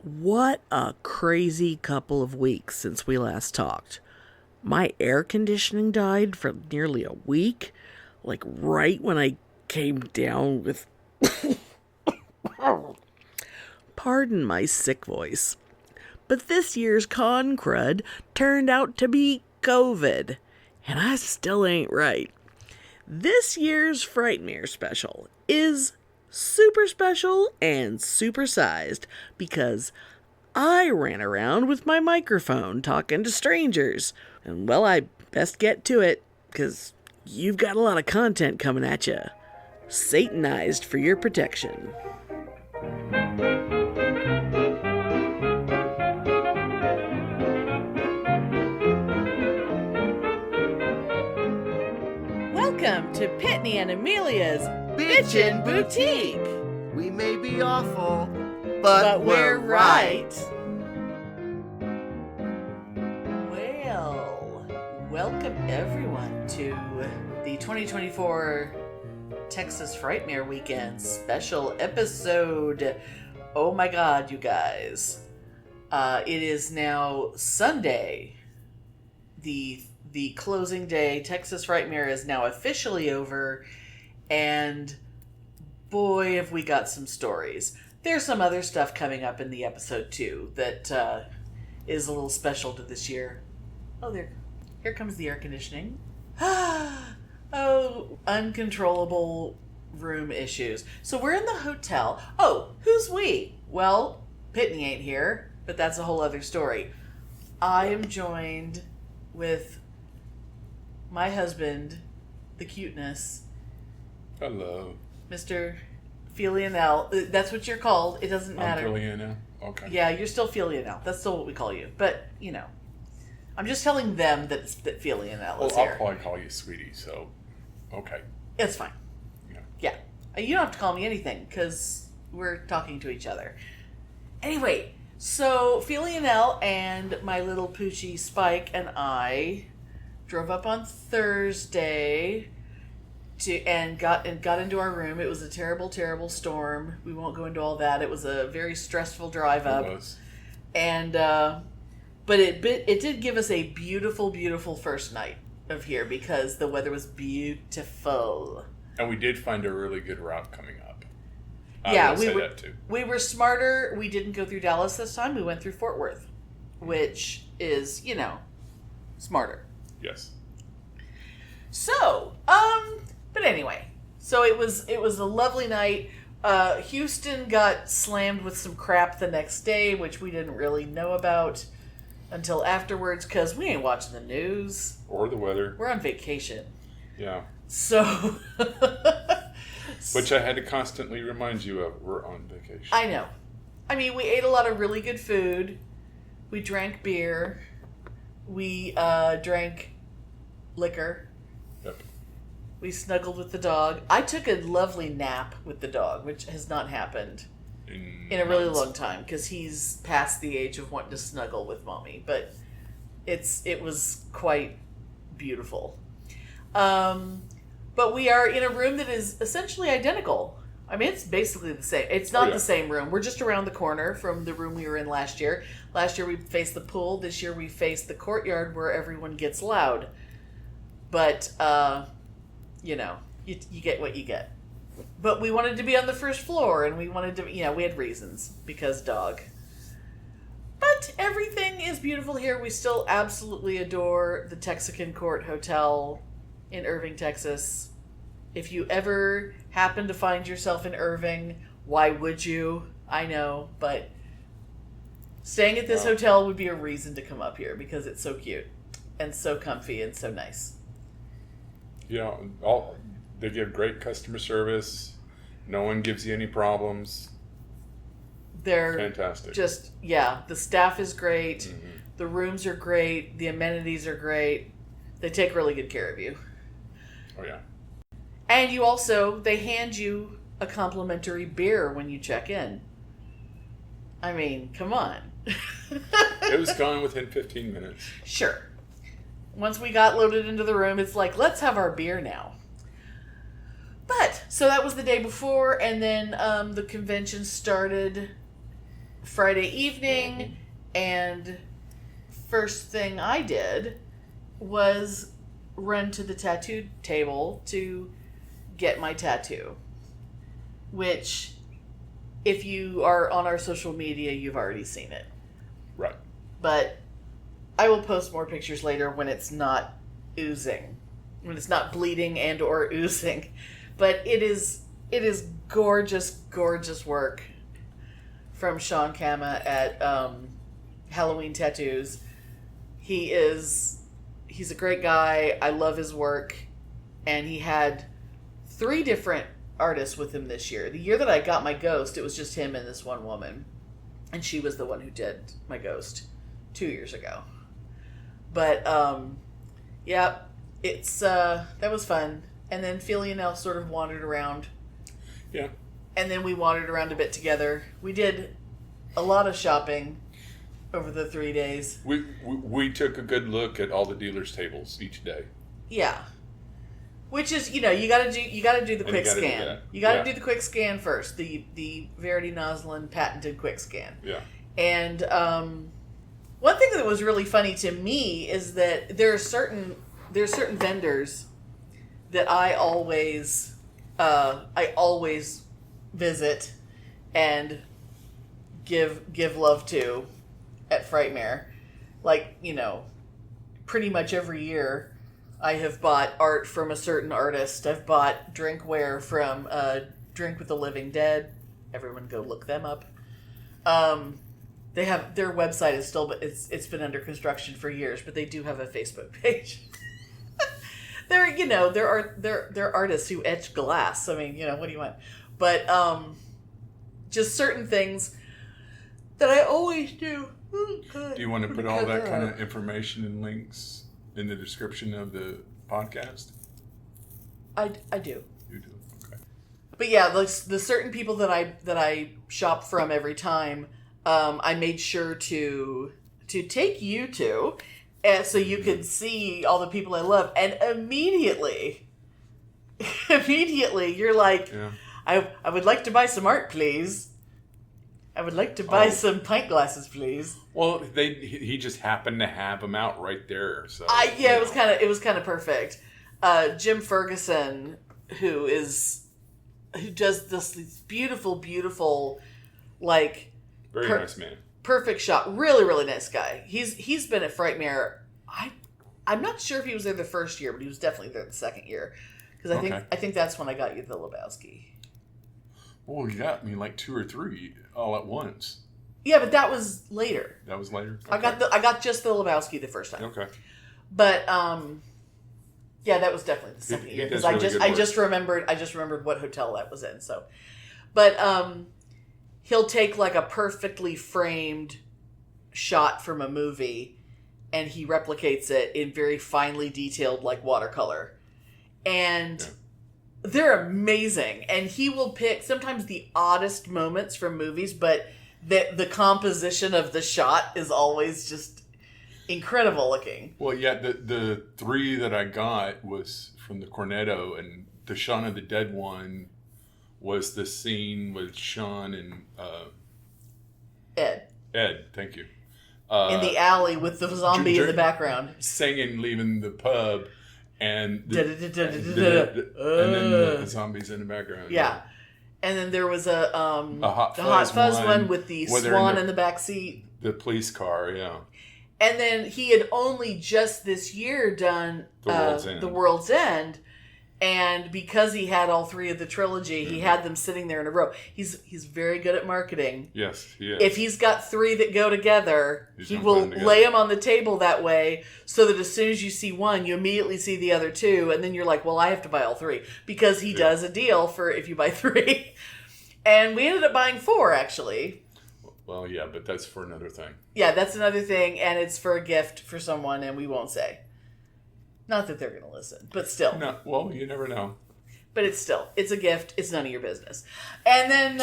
What a crazy couple of weeks since we last talked. My air conditioning died for nearly a week, like right when I came down with... Pardon my sick voice. But this year's con crud turned out to be COVID, and I still ain't right. This year's Frightmare special is super special and supersized because I ran around with my microphone talking to strangers. And well, I best get to it because you've got a lot of content coming at you. Satanized for your protection. Welcome to Pitney and Amelia's Bitchen Boutique. We may be awful, but we're right. Well, welcome everyone to the 2024 Texas Frightmare Weekend special episode. Oh my god, you guys. It is now Sunday, the closing day. Texas Frightmare is now officially over, and boy, have we got some stories. There's some other stuff coming up in the episode, too, that is a little special to this year. Oh, here comes the air conditioning. Oh, uncontrollable room issues. So we're in the hotel. Oh, who's we? Well, Pitney ain't here, but that's a whole other story. I am joined with my husband, the cuteness. Hello. Mr. Filianel. That's what you're called. It doesn't matter. I'm Filianel? Okay. Yeah, you're still Filianel. That's still what we call you. But, you know, I'm just telling them that Filianel is I'll here. probably call you sweetie, so, okay. It's fine. Yeah. Yeah. You don't have to call me anything, because we're talking to each other. Anyway, so Filianel and my little poochie Spike and I drove up on Thursday and got into our room. It was a terrible, terrible storm. We won't go into all that. It was a very stressful drive up. It was. And but it did give us a beautiful, beautiful first night of here because the weather was beautiful. And we did find a really good route coming up. Yeah, we were smarter. We didn't go through Dallas this time. We went through Fort Worth, which is, you know, smarter. Yes. So, but anyway, so it was a lovely night. Houston got slammed with some crap the next day, which we didn't really know about until afterwards because we ain't watching the news. Or the weather. We're on vacation. Yeah. So. Which I had to constantly remind you of. We're on vacation. I know. I mean, we ate a lot of really good food. We drank beer. We drank liquor. Yep. We snuggled with the dog. I took a lovely nap with the dog, which has not happened in a really long time because he's past the age of wanting to snuggle with mommy. But it was quite beautiful. But we are in a room that is essentially identical. I mean, it's basically the same. It's not the same room. We're just around the corner from the room we were in last year. Last year we faced the pool. This year we faced the courtyard where everyone gets loud. But, you know, you get what you get. But we wanted to be on the first floor, and we wanted to, you know, we had reasons, because dog. But everything is beautiful here. We still absolutely adore the Texican Court Hotel in Irving, Texas. If you ever happen to find yourself in Irving, why would you? I know, but staying at this hotel would be a reason to come up here, because it's so cute, and so comfy, and so nice. Yeah, they give great customer service. No one gives you any problems. They're fantastic. Just, yeah, the staff is great. Mm-hmm. The rooms are great. The amenities are great. They take really good care of you. Oh, yeah. And they hand you a complimentary beer when you check in. I mean, come on. It was gone within 15 minutes. Sure. Once we got loaded into the room, it's like, let's have our beer now. But, so that was the day before, and then the convention started, Friday evening, and first thing I did was run to the tattoo table to get my tattoo. Which, if you are on our social media, you've already seen it. Right. But I will post more pictures later when it's not oozing. When it's not bleeding and or oozing. But it is gorgeous, gorgeous work from Sean Kama at Halloween Tattoos. He's a great guy. I love his work. And he had 3 different artists with him this year. The year that I got my ghost, it was just him and this one woman. And she was the one who did my ghost 2 years ago. But, yeah, it's, that was fun. And then Philly and Elle sort of wandered around. Yeah. And then we wandered around a bit together. We did a lot of shopping over the 3 days. We took a good look at all the dealers' tables each day. Yeah. Which is, you gotta do the quick scan. You gotta do the quick scan first. The Verity Noslin patented quick scan. Yeah. And one thing that was really funny to me is that there are certain vendors that I always visit and give love to at Frightmare. Like, pretty much every year I have bought art from a certain artist. I've bought drinkware from Drink with the Living Dead. Everyone go look them up. They have their website is still, but it's been under construction for years, but they do have a Facebook page. They're artists who etch glass. I mean, what do you want? But just certain things that I always do. Do you want to put all that kind of information and links in the description of the podcast? I do. You do, okay. But yeah, the certain people that I shop from every time, I made sure to take you to, so you could see all the people I love, and immediately you're like, yeah. I would like to buy some art, please. I would like to buy some pint glasses, please. Well, he just happened to have them out right there. So it was kind of perfect. Jim Ferguson, who does these beautiful, like very nice man, perfect shot, really really nice guy. He's been at Frightmare. I'm not sure if he was there the first year, but he was definitely there the second year, because I think that's when I got you the Lebowski. Well, you got me like 2 or 3 all at once. Yeah, but that was later. That was later? Okay. I got just the Lebowski the first time. Okay. But yeah, that was definitely the second year, because I just remembered what hotel that was in. So, but he'll take like a perfectly framed shot from a movie, and he replicates it in very finely detailed like watercolor, and. Yeah. They're amazing, and he will pick sometimes the oddest moments from movies, but the composition of the shot is always just incredible looking. Well, yeah, the 3 that I got was from the Cornetto, and the Shaun of the Dead one was the scene with Sean and Ed, thank you. In the alley with the zombie in the background. Singing, leaving the pub. And then the zombies in the background. Yeah. And then there was a Hot Fuzz one with the swan in the back seat. The police car, yeah. And then he had only just this year done The World's End. And because he had all 3 of the trilogy, he had them sitting there in a row. He's very good at marketing. Yes, he is. If he's got 3 that go together, he will lay them on the table that way, so that as soon as you see one, you immediately see the other 2, and then you're like, well, I have to buy all 3. Because he does a deal for if you buy 3. And we ended up buying 4, actually. Well, yeah, but that's for another thing. Yeah, that's another thing, and it's for a gift for someone, and we won't say. Not that they're going to listen, but still. No, well, you never know. But it's a gift. It's none of your business. And then...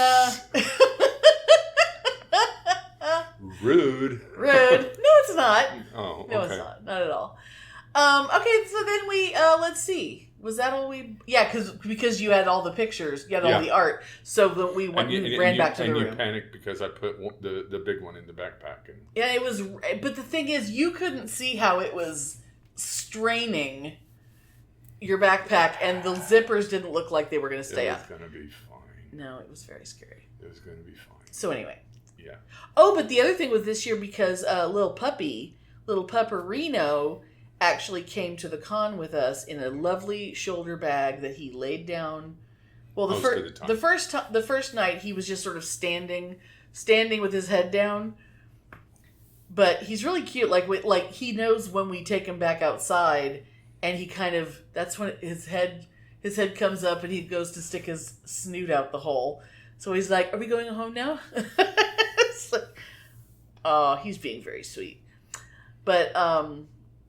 Rude. No, it's not. Oh, okay. No, it's not. Not at all. Okay, so then we, let's see. Was that all we? Yeah, because you had all the pictures, you had all the art, so that we went and ran back to the room. And you panicked because I put the big one in the backpack. Yeah, it was. But the thing is, you couldn't see how it was straining your backpack, and the zippers didn't look like they were going to stay up. It was going to be fine. No, it was very scary. It was going to be fine. So anyway. Yeah. Oh, but the other thing was this year, because little Pupperino actually came to the con with us in a lovely shoulder bag that he laid down. Well, the first night he was just sort of standing with his head down. But he's really cute. Like he knows when we take him back outside, and he kind of, that's when his head comes up and he goes to stick his snoot out the hole. So he's like, "Are we going home now?" It's like, oh, he's being very sweet. But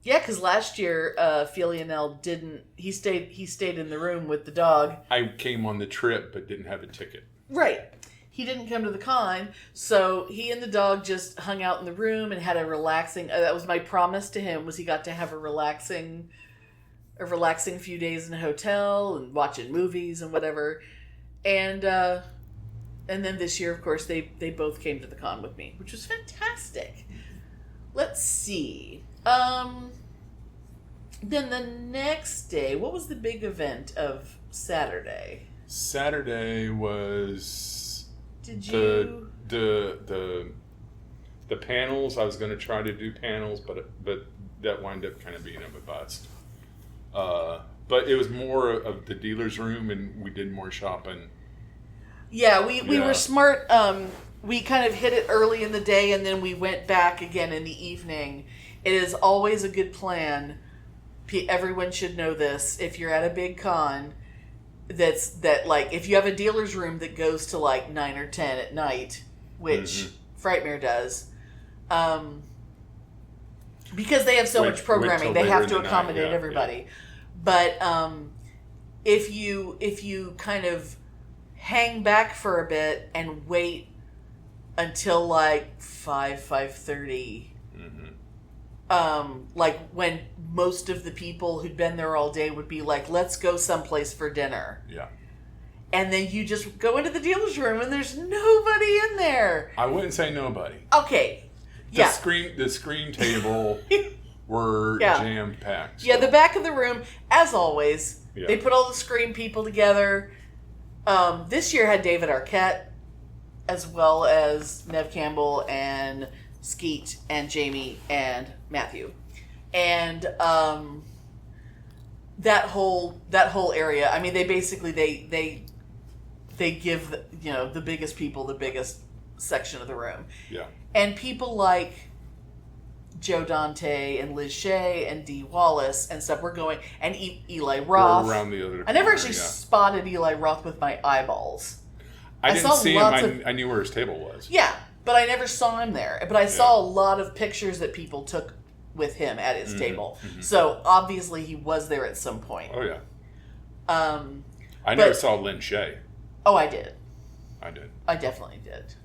yeah, because last year Filianel didn't. He stayed in the room with the dog. I came on the trip but didn't have a ticket. Right. He didn't come to the con, so he and the dog just hung out in the room and had a relaxing. That was my promise to him, was he got to have a relaxing few days in a hotel and watching movies and whatever. And then this year, of course, they both came to the con with me, which was fantastic. Let's see. Then the next day, what was the big event of Saturday? Saturday was the panels. I was going to try to do panels, but that wound up kind of being a bust. But it was more of the dealer's room, and we did more shopping. Yeah, we were smart. We kind of hit it early in the day, and then we went back again in the evening. It is always a good plan. Everyone should know this. If you're at a big con, like if you have a dealer's room that goes to like 9 or 10 at night, which Frightmare does, because they have so much programming, they have to accommodate everybody. Yeah. But if you kind of hang back for a bit and wait until like 5:30. Like when most of the people who'd been there all day would be like, "Let's go someplace for dinner." Yeah. And then you just go into the dealer's room and there's nobody in there. I wouldn't say nobody. Okay. The screen table were jam packed. Yeah, the back of the room, as always, they put all the screen people together. This year had David Arquette, as well as Nev Campbell and Skeet and Jamie and Matthew, and that whole area. I mean, they basically they give the biggest people the biggest section of the room. Yeah, and people like Joe Dante and Liz Shea and Dee Wallace and stuff. We're going, and Eli Roth. We're around the other. I never actually spotted Eli Roth with my eyeballs. I didn't see him. I knew where his table was. Yeah, but I never saw him there. But I saw a lot of pictures that people took with him at his table. Mm-hmm. So obviously he was there at some point. Oh yeah. I never saw Lynn Shea. Oh, I did. I definitely did.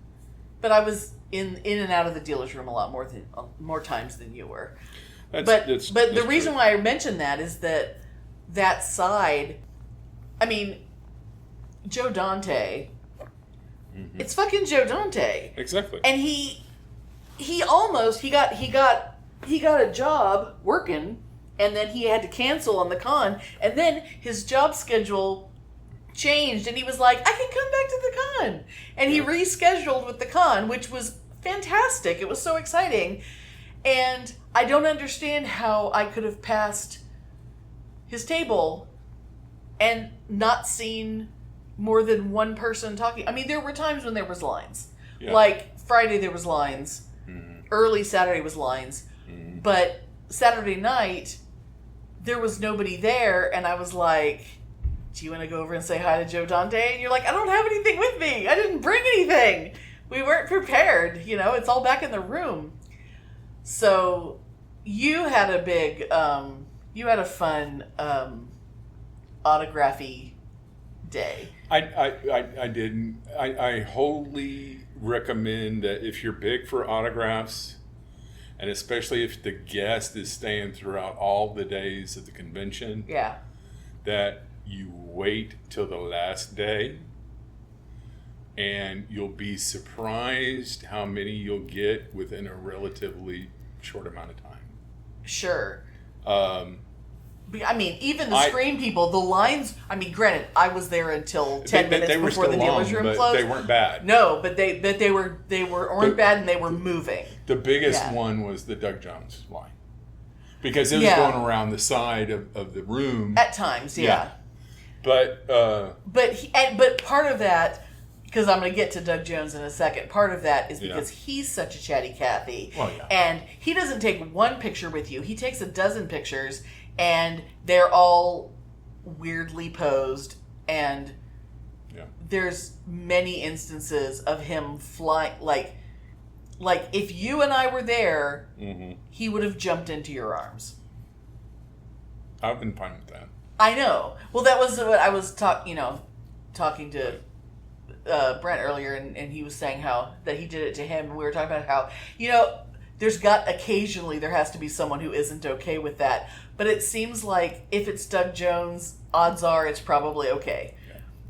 But I was in and out of the dealer's room a lot more times than you were. But the reason why I mentioned that is that side. I mean, Joe Dante. Mm-hmm. It's fucking Joe Dante. Exactly. And he got a job working, and then he had to cancel on the con, and then his job schedule changed, and he was like, "I can come back to the con," and he rescheduled with the con, which was fantastic. It was so exciting, and I don't understand how I could have passed his table and not seen more than one person talking. I mean, there were times when there was lines. Yeah. Like Friday there was lines. Mm-hmm. Early Saturday was lines. Mm-hmm. But Saturday night there was nobody there, and I was like, "Do you want to go over and say hi to Joe Dante?" And you're like, "I don't have anything with me. I didn't bring anything. We weren't prepared. It's all back in the room." So you had a big fun autography day. I didn't. I wholly recommend that if you're big for autographs, and especially if the guest is staying throughout all the days of the convention, that you wait till the last day, and you'll be surprised how many you'll get within a relatively short amount of time. Sure. I mean, even the Scream people, the lines. I mean, granted, I was there until 10 minutes before the dealer's room closed. They weren't bad. No, but they weren't bad, and they were moving. The biggest one was the Doug Jones line, because it was going around the side of the room at times. Yeah. But part of that. Because I'm going to get to Doug Jones in a second. Part of that is because he's such a chatty Cathy. Well, yeah. And he doesn't take one picture with you. He takes a dozen pictures, and they're all weirdly posed. And there's many instances of him flying. Like if you and I were there, he would have jumped into your arms. I've been fine with that. I know. Well, that was what I was talking to Brent earlier, and he was saying how that he did it to him, and we were talking about how occasionally there has to be someone who isn't okay with that, but it seems like if it's Doug Jones, odds are it's probably okay,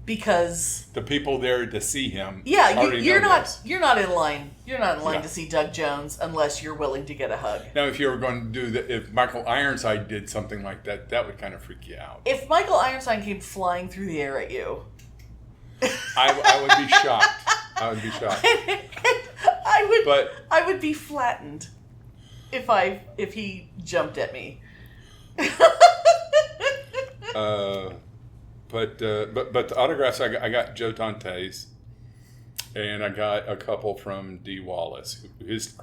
because the people there to see him, you're not in line to see Doug Jones unless you're willing to get a hug. Now, if you were going to do if Michael Ironside did something like that, that would kind of freak you out. If Michael Ironside came flying through the air at you, I would be shocked. I would be shocked. I would be flattened if he jumped at me. But the autographs I got Joe Dante's, and I got a couple from Dee Wallace.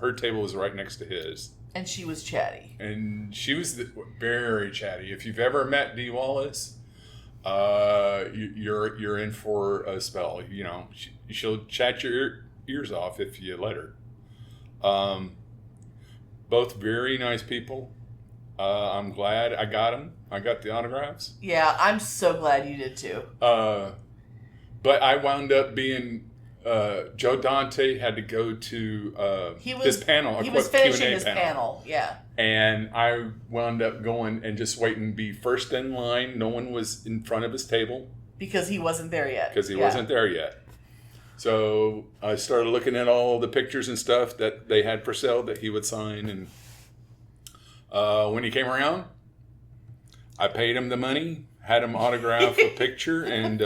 Her table was right next to his, and she was chatty. And she was very chatty. If you've ever met Dee Wallace, you're in for a spell. She'll chat your ears off if you let her. Both very nice people. I'm glad I got them. I got the autographs. Yeah, I'm so glad you did too. But I wound up being Joe Dante had to go to his panel. He was finishing his panel. Yeah. And I wound up going and just waiting to be first in line. No one was in front of his table. Because he wasn't there yet. Wasn't there yet. So I started looking at all the pictures and stuff that they had for sale that he would sign. And when he came around, I paid him the money, had him autograph a picture, and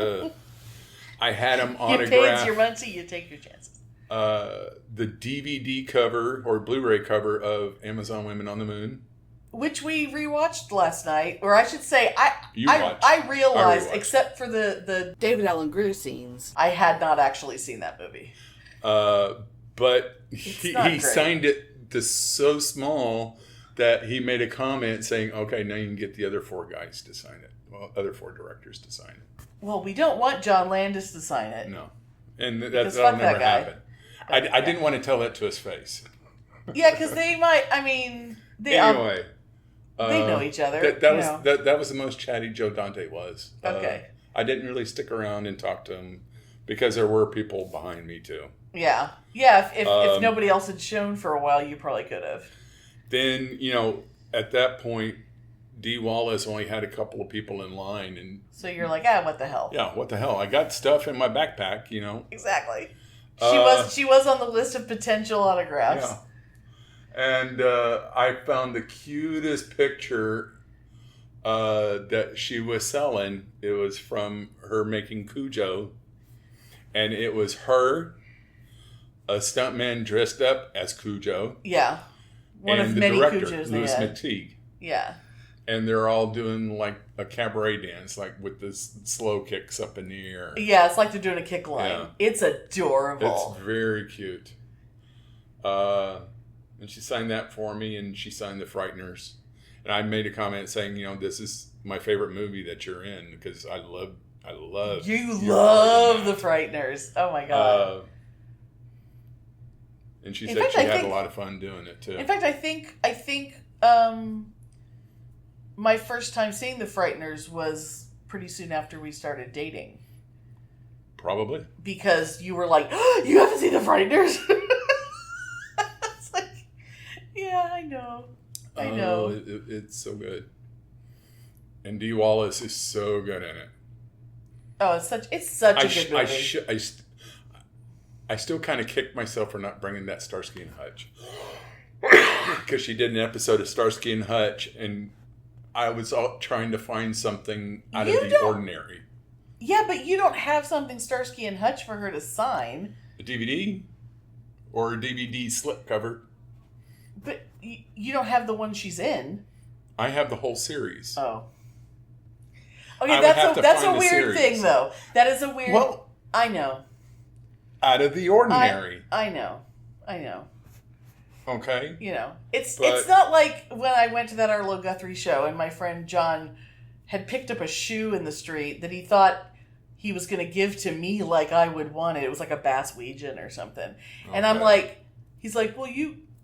I had him autograph. You paid your money, you take your chances. The DVD cover or Blu-ray cover of Amazon Women on the Moon, which we rewatched last night, or I should say, I realized, except for the David Allen Greer scenes, I had not actually seen that movie. But he signed it to so small that he made a comment saying, "Okay, now you can get the other four guys to sign it. Well, other four directors to sign it." Well, we don't want John Landis to sign it. No, and that'll never happen. I didn't want to tell that to his face. Yeah, because they might. I mean, they know each other. That was the most chatty Joe Dante was. Okay. I didn't really stick around and talk to him because there were people behind me too. Yeah. If nobody else had shown for a while, you probably could have. Then at that point, Dee Wallace only had a couple of people in line, and so you're like, what the hell? Yeah, what the hell? I got stuff in my backpack, Exactly. She was on the list of potential autographs. Yeah. And I found the cutest picture that she was selling. It was from her making Cujo, and it was her, a stuntman dressed up as Cujo. Yeah. One of many Cujos they had. Louis McTeague. Yeah. And they're all doing like a cabaret dance, like with this slow kicks up in the air. Yeah, it's like they're doing a kick line. Yeah. It's adorable. It's very cute. And she signed that for me, and she signed The Frighteners. And I made a comment saying, this is my favorite movie that you're in, because I love. You love The Frighteners. Oh my god. And she said she had a lot of fun doing it too. In fact, I think my first time seeing The Frighteners was pretty soon after we started dating. Probably. Because you were like, you haven't seen The Frighteners? It's like, yeah, I know. It's so good. And Dee Wallace is so good in it. Oh, it's such a good movie. I still kind of kick myself for not bringing that Starsky and Hutch. Because she did an episode of Starsky and Hutch, and I was trying to find something out of the ordinary. Yeah, but you don't have something Starsky and Hutch for her to sign. A DVD? Or a DVD slipcover? But you don't have the one she's in. I have the whole series. Oh. Okay, that's a weird thing, though. That is a weird... Well, I know. Out of the ordinary. I know. Okay. You know, it's not like when I went to that Arlo Guthrie show and my friend John had picked up a shoe in the street that he thought he was going to give to me like I would want it. It was like a Basswegian or something. Okay. And I'm like, he's like, well,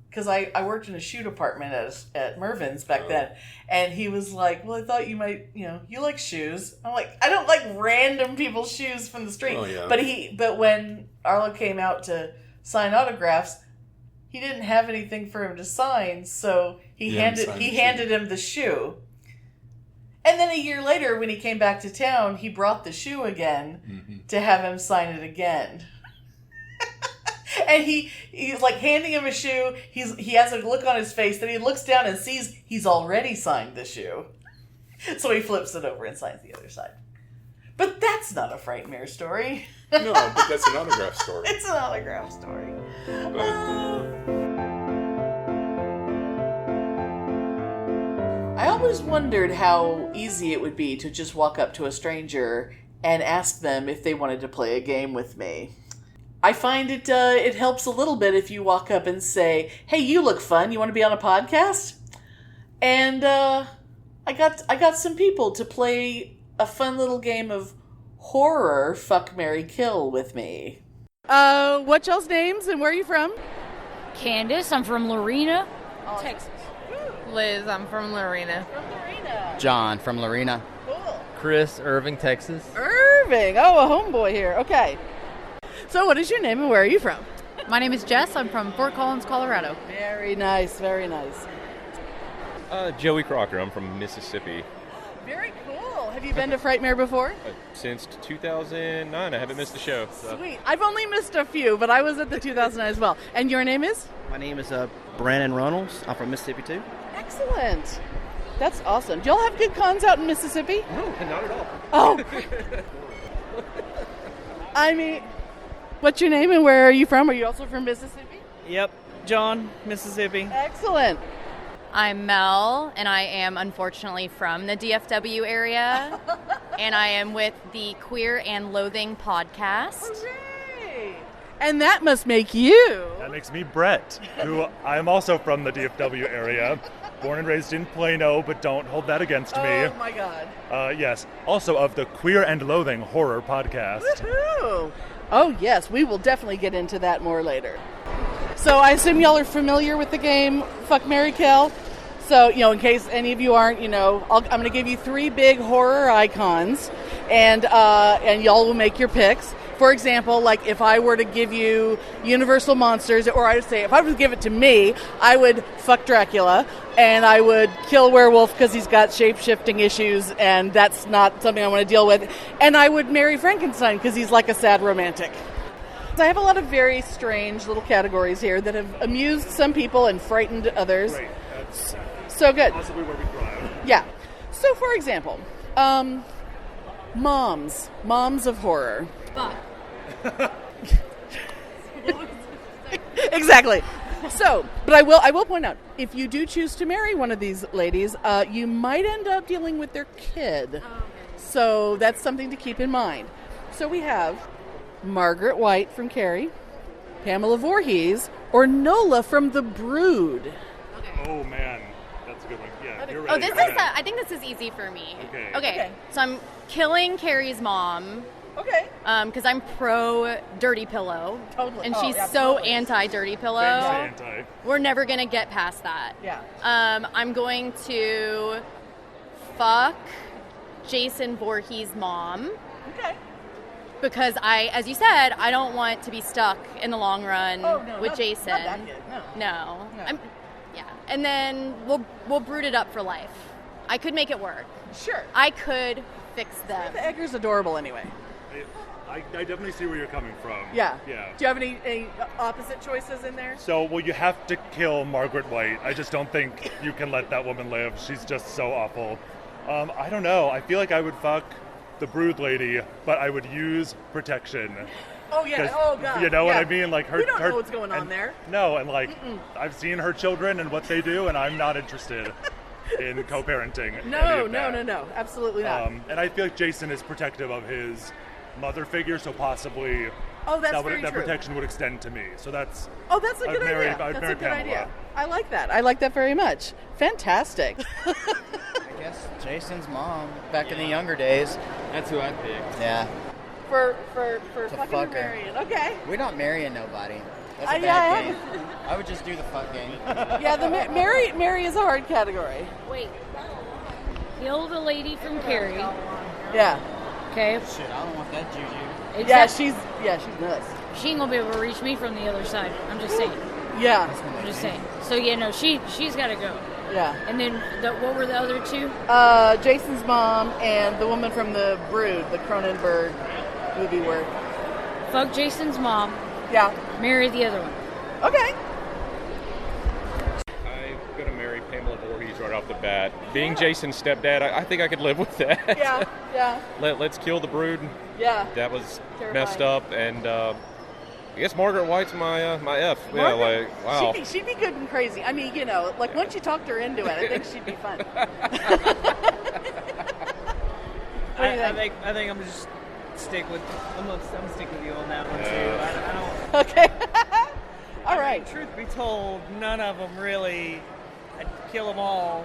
because I worked in a shoe department at Mervyn's back then. And he was like, well, I thought you might, you like shoes. I'm like, I don't like random people's shoes from the street. Oh, yeah. But when Arlo came out to sign autographs, he didn't have anything for him to sign, so he handed him the shoe. And then a year later, when he came back to town, he brought the shoe again to have him sign it again. And he's like handing him a shoe. He has a look on his face. Then he looks down and sees he's already signed the shoe. So he flips it over and signs the other side. But that's not a Frightmare story. No, but that's an autograph story. It's an autograph story. I always wondered how easy it would be to just walk up to a stranger and ask them if they wanted to play a game with me. I find it helps a little bit if you walk up and say, "Hey, you look fun. You want to be on a podcast?" And I got some people to play a fun little game of horror fuck, marry, kill with me. What y'all's names and where are you from? Candace, I'm from Lorena, Texas. Liz, I'm from Lorena. John from Lorena. Cool. Chris, Irving, Texas. Irving. Oh, a homeboy here. Okay. So what is your name and where are you from? My name is Jess. I'm from Fort Collins, Colorado. Very nice, very nice. Joey Crocker. I'm from Mississippi. Very cool. Have you been to Frightmare before? Since 2009. I haven't missed a show. So. Sweet. I've only missed a few, but I was at the 2009 as well. And your name is? My name is Brandon Runnels. I'm from Mississippi too. Excellent. That's awesome. Do y'all have good cons out in Mississippi? No, not at all. Oh. I mean, what's your name and where are you from? Are you also from Mississippi? Yep. John, Mississippi. Excellent. I'm Mel, and I am unfortunately from the DFW area, and I am with the Queer and Loathing podcast. Hooray! And that must make you. That makes me Brett, who I'm also from the DFW area, born and raised in Plano, but don't hold that against me. Oh my God. Yes, also of the Queer and Loathing horror podcast. Woohoo! Oh yes, we will definitely get into that more later. So I assume y'all are familiar with the game Fuck, Marry, Kill. So, in case any of you aren't, I'm going to give you 3 big horror icons, and y'all will make your picks. For example, like if I were to give you Universal Monsters, or I would say if I were to give it to me, I would fuck Dracula, and I would kill Werewolf because he's got shape-shifting issues, and that's not something I want to deal with. And I would marry Frankenstein because he's like a sad romantic. I have a lot of very strange little categories here that have amused some people and frightened others. Great. That's so good. possibly where we thrive. Yeah. So, for example, moms of horror. Fuck. Exactly. So, but I will point out, if you do choose to marry one of these ladies, you might end up dealing with their kid. So that's something to keep in mind. So we have Margaret White from Carrie, Pamela Voorhees, or Nola from The Brood. Oh man, that's a good one. Yeah, you're Oh, ready. I think this is easy for me. Okay. So I'm killing Carrie's mom. Okay. Because I'm pro Dirty Pillow. Totally. And Oh, she's so absolutely. anti-Dirty Pillow. Anti. We're never going to get past that. Yeah. I'm going to fuck Jason Voorhees' mom. Okay. Because as you said, I don't want to be stuck in the long run with not, Jason. Not that good. No. Yeah. And then we'll brood it up for life. I could make it work. Sure. I could fix them. The Edgar's adorable anyway. I definitely see where you're coming from. Yeah. Yeah. Do you have any opposite choices in there? So, well, you have to kill Margaret White. I just don't think you can let that woman live. She's just so awful. I don't know. I feel like I would fuck the Brood Lady, but I would use protection. Oh, yeah. Oh, God. You know what I mean? Like her. We don't her, know what's going on and, there. No, and like I've seen her children and what they do, and I'm not interested in co-parenting. No. Absolutely not. And I feel like Jason is protective of his mother figure, so possibly that protection would extend to me. So that's a good idea. That's a good idea. I like that. I like that very much. Fantastic. I guess Jason's mom back in the younger days. That's who I picked. Yeah. For fucking fuck her. Marion. Okay. We're not marrying nobody. That's a bad game. I would just do the fuck game. Yeah, the Mary is a hard category. Wait. Kill the lady from Carrie. Yeah. Okay. Shit, I don't want that juju. Yeah, she's nuts. She ain't gonna be able to reach me from the other side. I'm just saying. Yeah. I'm just saying. So yeah, no, she's got to go. Yeah. And then what were the other two? Jason's mom and the woman from the Brood, the Cronenberg movie work. Fuck Jason's mom. Yeah. Marry the other one. Okay. I'm going to marry Pamela Voorhees right off the bat. Being Jason's stepdad, I think I could live with that. Yeah. Let's kill the Brood. Yeah. That was Terrifying. messed up, and I guess Margaret White's my F. Yeah, like, wow. She'd be good and crazy. I mean, like once you talked her into it, I think she'd be fun. I think I'm just stick with I'm gonna stick with you on that one too. I don't. Okay. All right. I mean, truth be told, none of them really. I'd kill them all.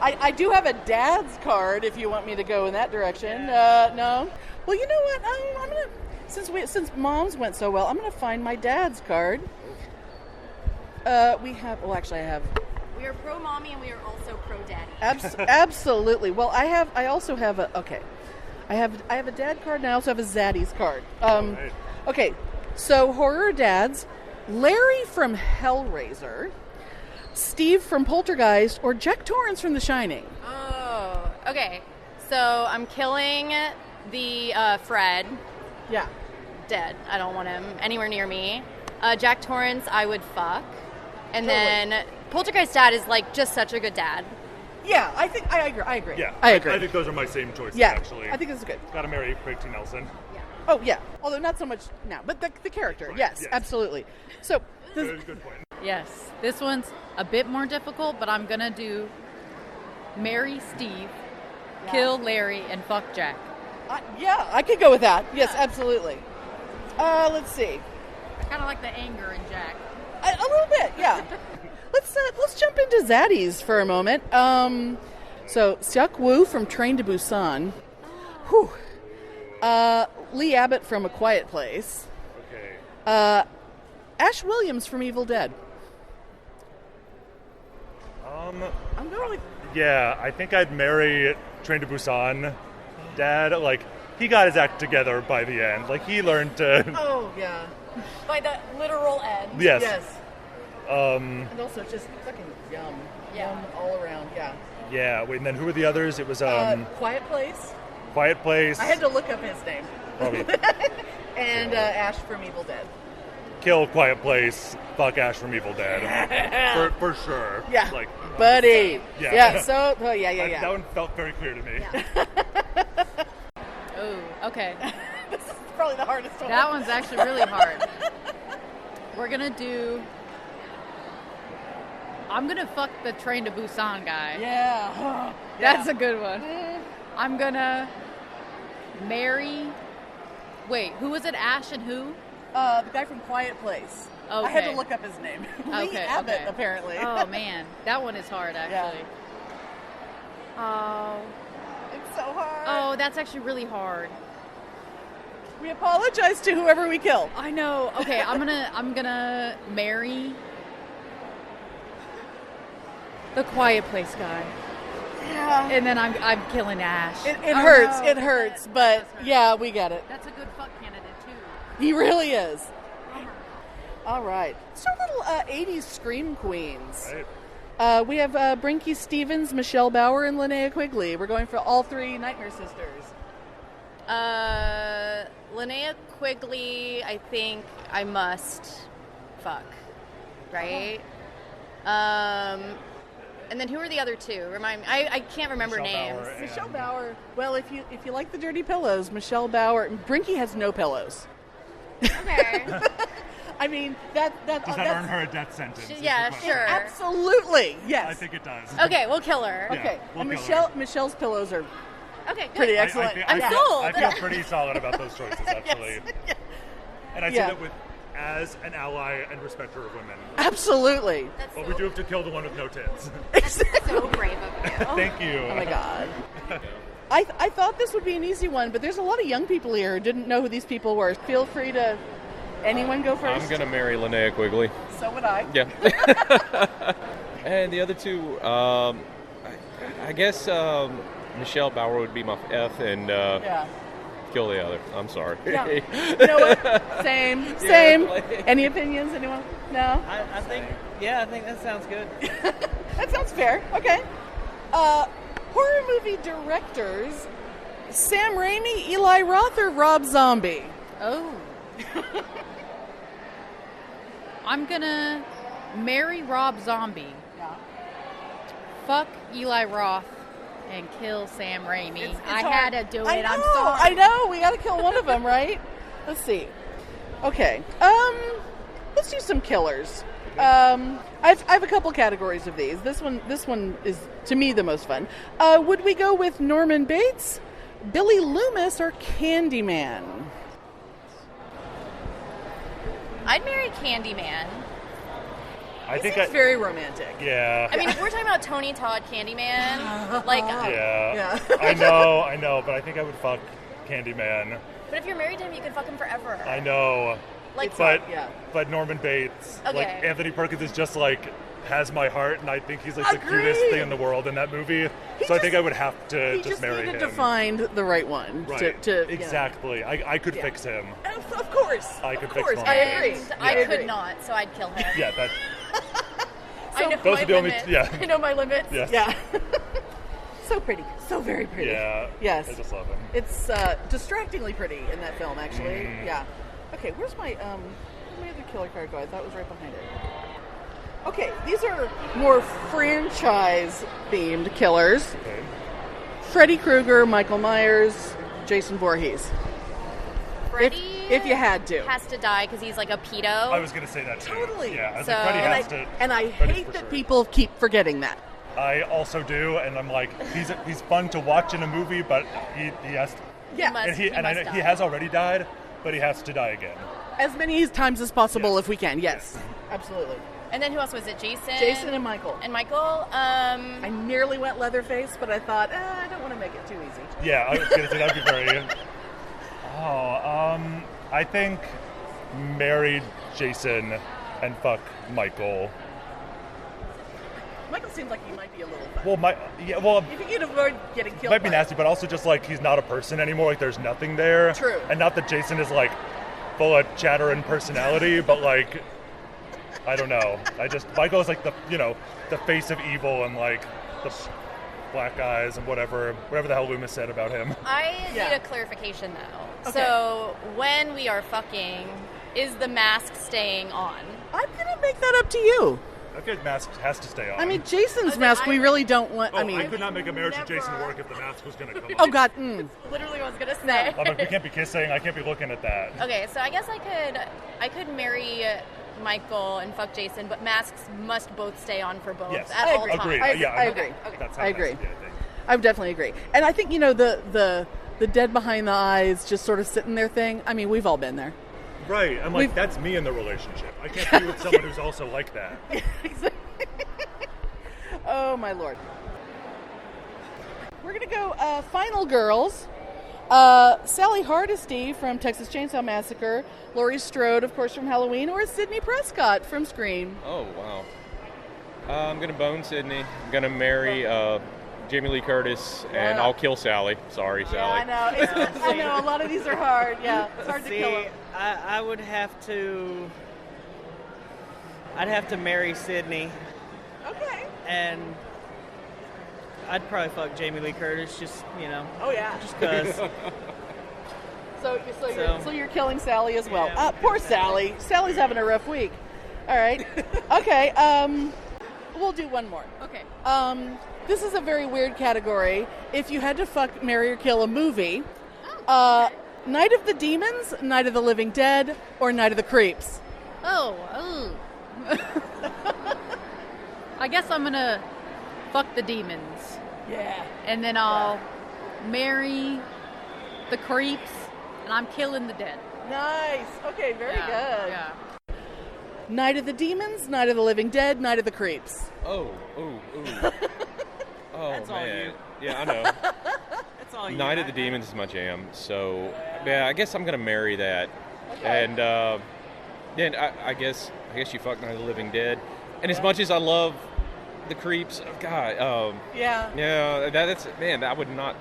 I do have a dad's card if you want me to go in that direction. No. Well, you know what? I'm gonna since moms went so well, I'm gonna find my dad's card. I have. We are pro mommy and we are also pro daddy. Absolutely. Well, I also have I have a dad card and I also have a Zaddy's card. Right. Okay, so horror dads, Larry from Hellraiser, Steve from Poltergeist, or Jack Torrance from The Shining. Oh, okay. So I'm killing the Fred. Yeah. Dead. I don't want him anywhere near me. Jack Torrance, I would fuck. And then Poltergeist dad is like just such a good dad. Yeah, I think I agree. Yeah, I agree. I think those are my same choices. Yeah, actually. I think this is good. Gotta marry Craig T. Nelson. Yeah. Oh yeah, although not so much now, but the character. Right. Yes, absolutely. So Good point. Yes, this one's a bit more difficult, but I'm gonna do marry Steve, kill Larry, and fuck Jack. I could go with that. Yes, absolutely. Let's see. I kind of like the anger in Jack. A little bit, yeah. Let's jump into Zaddy's for a moment. So Seok Woo from Train to Busan. Whew. Lee Abbott from A Quiet Place. Okay. Ash Williams from Evil Dead. I'm going with. Yeah, I think I'd marry Train to Busan. Dad, like, he got his act together by the end. Like, he learned to. Oh yeah. By the literal end. Yes. Yes. And also just fucking yum. Yeah. Yum all around. Yeah. Yeah. Wait, and then who were the others? It was Quiet Place. Quiet Place. I had to look up his name. Probably. And Ash from Evil Dead. Kill Quiet Place. Fuck Ash from Evil Dead. for sure. Yeah. Like, buddy. Yeah. So. Oh yeah. That one felt very clear to me. Yeah. Oh, okay. This is probably the hardest one. That one's actually really hard. I'm gonna fuck the Train to Busan guy. Yeah. That's a good one. I'm gonna marry. Wait, who was it? Ash and who? The guy from Quiet Place. Okay. I had to look up his name. Lee Abbott, apparently. Oh man, that one is hard actually. Oh, it's so hard. Oh, that's actually really hard. We apologize to whoever we kill. I know. Okay, I'm gonna marry the Quiet Place guy. Yeah. And then I'm killing Ash. It hurts. No. It hurts. But yeah, we get it. That's a good fuck candidate too. He really is. All right. So little 80s scream queens. Right. We have Brinky Stevens, Michelle Bauer, and Linnea Quigley. We're going for all 3 Nightmare Sisters. Linnea Quigley, I think I must fuck, right? And then who are the other 2? Remind me. I can't remember names. Michelle Bauer. Well, if you like the dirty pillows, Michelle Bauer. Brinky has no pillows. Okay. I mean, that's earn her a death sentence? Yeah, sure. Absolutely, yes. I think it does. Okay, we'll kill her. Okay, we'll and kill Michelle's pillows are okay, good. pretty excellent. I'm sold. I feel pretty solid about those choices, actually. Yes. And I say that as an ally and respecter of women. Absolutely. But we do have to kill the one with no tits. That's so brave of you. Thank you. Oh my God. I thought this would be an easy one, but there's a lot of young people here who didn't know who these people were. Feel free to anyone go first. I'm gonna marry Linnea Quigley. So would I. Yeah. And the other 2, I guess Michelle Bauer would be my F, and kill the other. I'm sorry. Yeah. You know what? Same. Any opinions? Anyone? No? I think that sounds good. That sounds fair. Okay. Horror movie directors, Sam Raimi, Eli Roth, or Rob Zombie? Oh. I'm gonna marry Rob Zombie. Yeah. Fuck Eli Roth and kill Sam Raimi. It's I hard. had to do it. I'm I sorry. know. We got to kill one of them, right? Let's see. Okay. Let's do some killers. I have a couple categories of these. This one is to me the most fun. Would we go with Norman Bates, Billy Loomis, or Candyman? I'd marry Candyman. I think it's very romantic. Yeah. I mean, if we're talking about Tony Todd Candyman, like... Yeah. I know, but I think I would fuck Candyman. But if you're married to him, you can fuck him forever. I know. Like, but Norman Bates, okay. like Anthony Perkins is just like has my heart, and I think he's like the cutest thing in the world in that movie. I think I would have to just marry him. He just needed to find the right one. Right. To exactly. I could fix him. Of course. I could fix Norman I agree. Bates. I could not, so I'd kill him. Yeah, that. I know those my are the only. limits. Yeah. I know my limits. Yes. Yeah. So pretty. So very pretty. Yeah. Yes. I just love him. It's distractingly pretty in that film, actually. Yeah. Okay, where's my other killer card go? I thought it was right behind it. Okay, these are more franchise-themed killers. Okay. Freddy Krueger, Michael Myers, Jason Voorhees. Freddy if you had to. has to die because he's like a pedo. I was going to say that too. Totally. Yeah, I was So- like, Freddy has to. And I Freddy hate for that sure. people keep forgetting that. I also do, and I'm like, he's fun to watch in a movie, but he has to. Yeah. must- And I know must he die. has already died, but he has to die again. As many times as possible Yes. if we can. Yes. Absolutely. And then who else was it? Jason? Jason and Michael. And Michael? I nearly went Leatherface, but I thought, I don't want to make it too easy. Yeah, I was going to say that'd be very. I think marry Jason and fuck Michael. Michael seems like he might be a little fun. Well, You think you'd avoid getting it killed might be by nasty, but also just like he's not a person anymore. Like there's nothing there. True. And not that Jason is like full of chatter and personality, but like I don't know. Michael is like the face of evil and like the black eyes and whatever the hell Loomis said about him. I Yeah. need a clarification though. Okay. So when we are fucking, is the mask staying on? I'm going to make that up to you. I feel like mask has to stay on. I mean, Jason's Okay, mask, we really don't want. I I mean, could not make a marriage with Jason never- work if the mask was going to come oh off. God. Literally what I was gonna say. I'm like, we can't be kissing. I can't be looking at that. Okay, so I guess I could marry Michael and fuck Jason, but masks must both stay on for both Yes. at I all agree. times. I Yeah, agree. That's how I it has agree. to be, I think. I would definitely agree. And I think, the dead behind the eyes, just sort of sitting there thing. I mean, we've all been there. Right. I'm like, that's me in the relationship. I can't be with someone who's also like that. Oh, my Lord. We're going to go final girls. Sally Hardesty from Texas Chainsaw Massacre, Laurie Strode, of course, from Halloween, or Sidney Prescott from Scream. Oh, wow. I'm going to bone Sydney. I'm going to marry Jamie Lee Curtis, and Yeah. I'll kill Sally. Sorry, Sally. Yeah, I know. I know. A lot of these are hard. Yeah, it's hard to kill them. I would have to. I'd have to marry Sydney. Okay. and I'd probably fuck Jamie Lee Curtis, just, Oh yeah. just because. So you're killing Sally as well. Yeah. Poor Sally. Sally's having a rough week. All right. Okay. We'll do one more. Okay. This is a very weird category. If you had to fuck, marry, or kill a movie, Night of the Demons, Night of the Living Dead, or Night of the Creeps? Oh. I guess I'm gonna fuck the demons. Yeah. And then I'll marry the creeps, and I'm killing the dead. Nice. Okay, very good. Yeah. Night of the Demons, Night of the Living Dead, Night of the Creeps. Oh, That's all man. you. Yeah, I know. That's all you. Night of the Demons is my jam, so yeah, I guess I'm gonna marry that. Okay. And then I guess you fuck Night of the Living Dead. And as much as I love the creeps, God, Yeah. that's man, I would not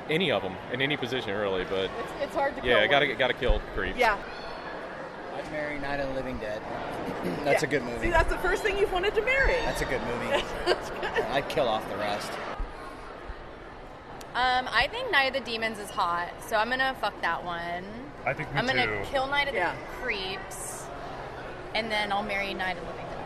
any of them in any position really, but It's hard to kill. yeah, one. gotta kill creeps. Yeah. I'd marry Night of the Living Dead. That's a good movie. See, that's the first thing you've wanted to marry. That's a good movie. That's good. I'd kill off the rest. I think Night of the Demons is hot, so I'm gonna fuck that one. I think me I'm gonna too. kill Night of Yeah. the Creeps, and then I'll marry Night of the Living Dead.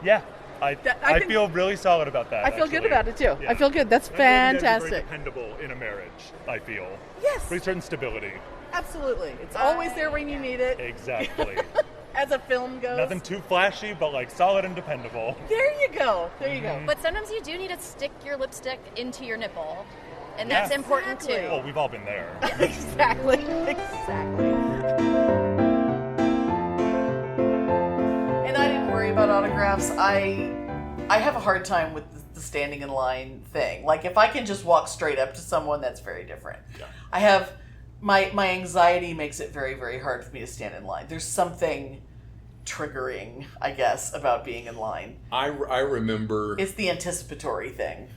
Yeah. I think- feel really solid about that. I feel good actually. about it too. Yeah. I feel good. That's And I think that'd be fantastic. very dependable in a marriage, I feel. Yes. Pretty certain stability. Absolutely. It's always there when you need it. Exactly. As a film goes. Nothing too flashy, but like solid and dependable. There you go. There you go. But sometimes you do need to stick your lipstick into your nipple, and that's Yeah. important too. Oh, we've all been there. Exactly. Exactly. And I didn't worry about autographs. I have a hard time with the standing in line thing. Like if I can just walk straight up to someone, that's very different. Yeah. I have my anxiety makes it very, very hard for me to stand in line. There's something triggering, I guess, about being in line. I remember It's the anticipatory thing.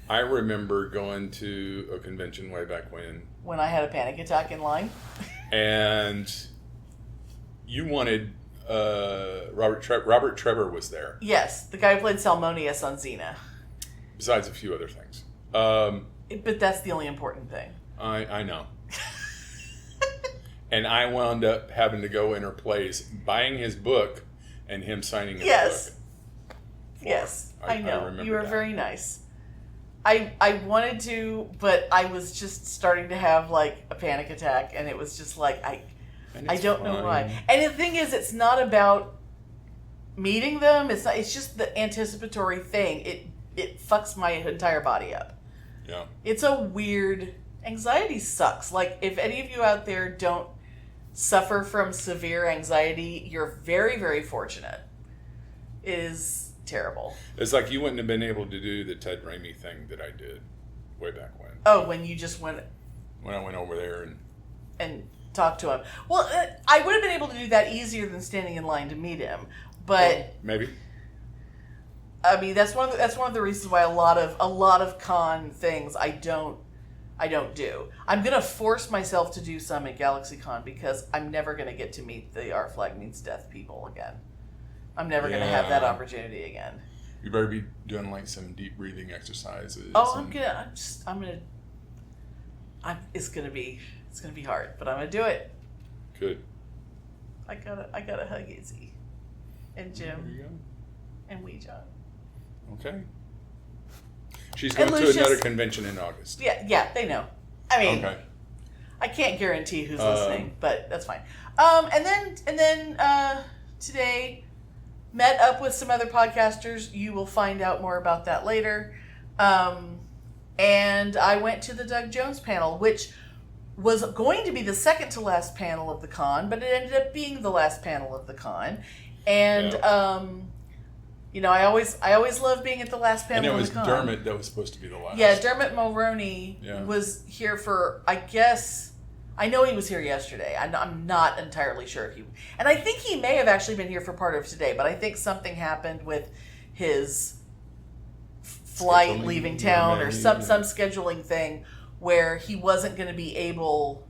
I remember going to a convention way back When I had a panic attack in line. and you wanted Robert Trevor was there, Yes, the guy who played Salmonius on Xena. besides a few other things. But that's the only important thing. I know. And I wound up having to go in her place, buying his book and him signing his Yes. book. Yes, I I know. remember You were that. very nice. I wanted to, but I was just starting to have like a panic attack, and it was just like And I it's don't know fine. why. And the thing is, it's not about meeting them. It's not. It's just the anticipatory thing. It fucks my entire body up. Yeah. It's a weird. Anxiety sucks. Like if any of you out there don't suffer from severe anxiety, you're very, very fortunate. It is terrible. It's like you wouldn't have been able to do the Ted Raimi thing that I did way back when. Oh, when you just went When I went over there and talked to him. Well, I would have been able to do that easier than standing in line to meet him. But maybe. I mean, that's one of the reasons why a lot of con things I don't do. I'm gonna force myself to do some at GalaxyCon because I'm never gonna get to meet the Our Flag Means Death people again. I'm never gonna have that opportunity again. You better be doing like some deep breathing exercises. Oh, it's gonna be hard, but I'm gonna do it. Good. I gotta hug Izzy and There Jim you go. and Wee John. Okay. She's going to Lucius. another convention in August. Yeah, they know. I mean, Okay. I can't guarantee who's listening, but that's fine. And then today met up with some other podcasters. You will find out more about that later. And I went to the Doug Jones panel, which was going to be the second to last panel of the con, but it ended up being the last panel of the con. And you know, I always love being at the last panel. And it of was the con. Dermot that was supposed to be the last. Yeah, Dermot Mulroney Yeah. was here for, I guess, I know he was here yesterday. I'm not entirely sure if he, and I think he may have actually been here for part of today, but I think something happened with his flight Scheduling, leaving town or maybe, some yeah. scheduling thing where he wasn't going to be able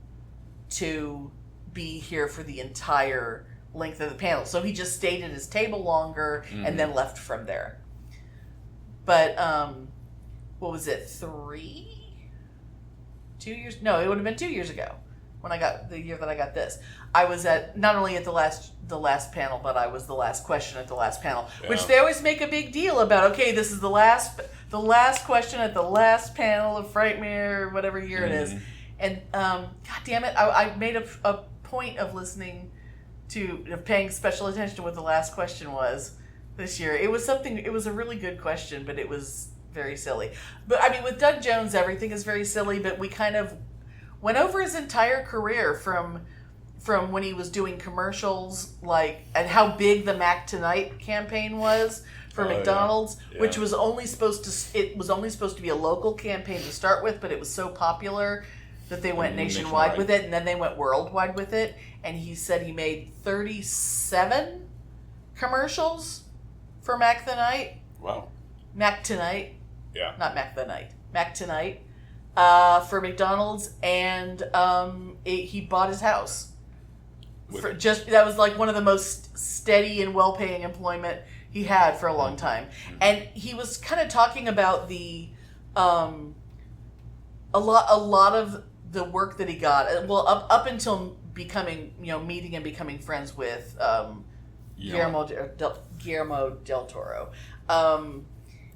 to be here for the entire length of the panel. So he just stayed at his table longer and then left from there. But what was it? 2 years? No, it would have been 2 years ago when I got the year that I got this. I was at not only at the last panel, but I was the last question at the last panel, which they always make a big deal about. Okay, this is the last question at the last panel of Frightmare, whatever year it is. And God damn it, I made a point of paying special attention to what the last question was this year. It was a really good question, but it was very silly. But I mean, with Doug Jones, everything is very silly, but we kind of went over his entire career from when he was doing commercials, and how big the Mac Tonight campaign was for McDonald's, which was only supposed to be a local campaign to start with, but it was so popular that they went nationwide with it, and then they went worldwide with it. And he said he made 37 commercials for Mac the Night. Wow. Mac Tonight. Yeah. Not Mac the Night. Mac Tonight. For McDonald's, and he bought his house. That was like one of the most steady and well-paying employment he had for a long time. And he was kind of talking about the a lot of the work that he got. Well, up until becoming, meeting and becoming friends with Guillermo del Toro.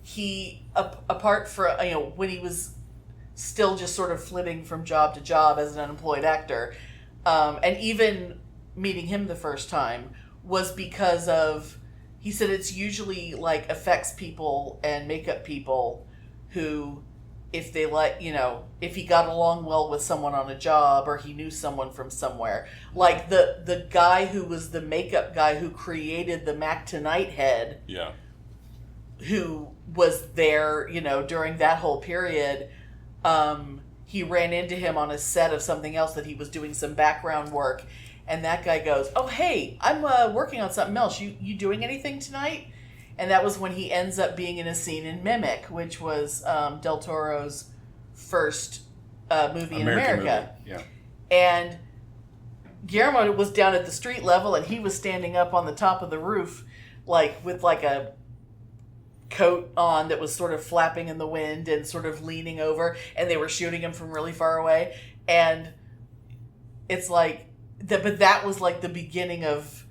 He apart from when he was still just sort of flitting from job to job as an unemployed actor, and even meeting him the first time was because of, he said it's usually like effects people and makeup people who, if they if he got along well with someone on a job or he knew someone from somewhere, like the guy who was the makeup guy who created the Mac Tonight head, who was there, during that whole period, he ran into him on a set of something else that he was doing some background work, and that guy goes, "Oh, hey, I'm working on something else. You doing anything tonight?" And that was when he ends up being in a scene in Mimic, which was Del Toro's first movie in America. Yeah. And Guillermo was down at the street level, and he was standing up on the top of the roof, with a coat on that was sort of flapping in the wind and sort of leaning over, and they were shooting him from really far away. And it's like but that was like the beginning of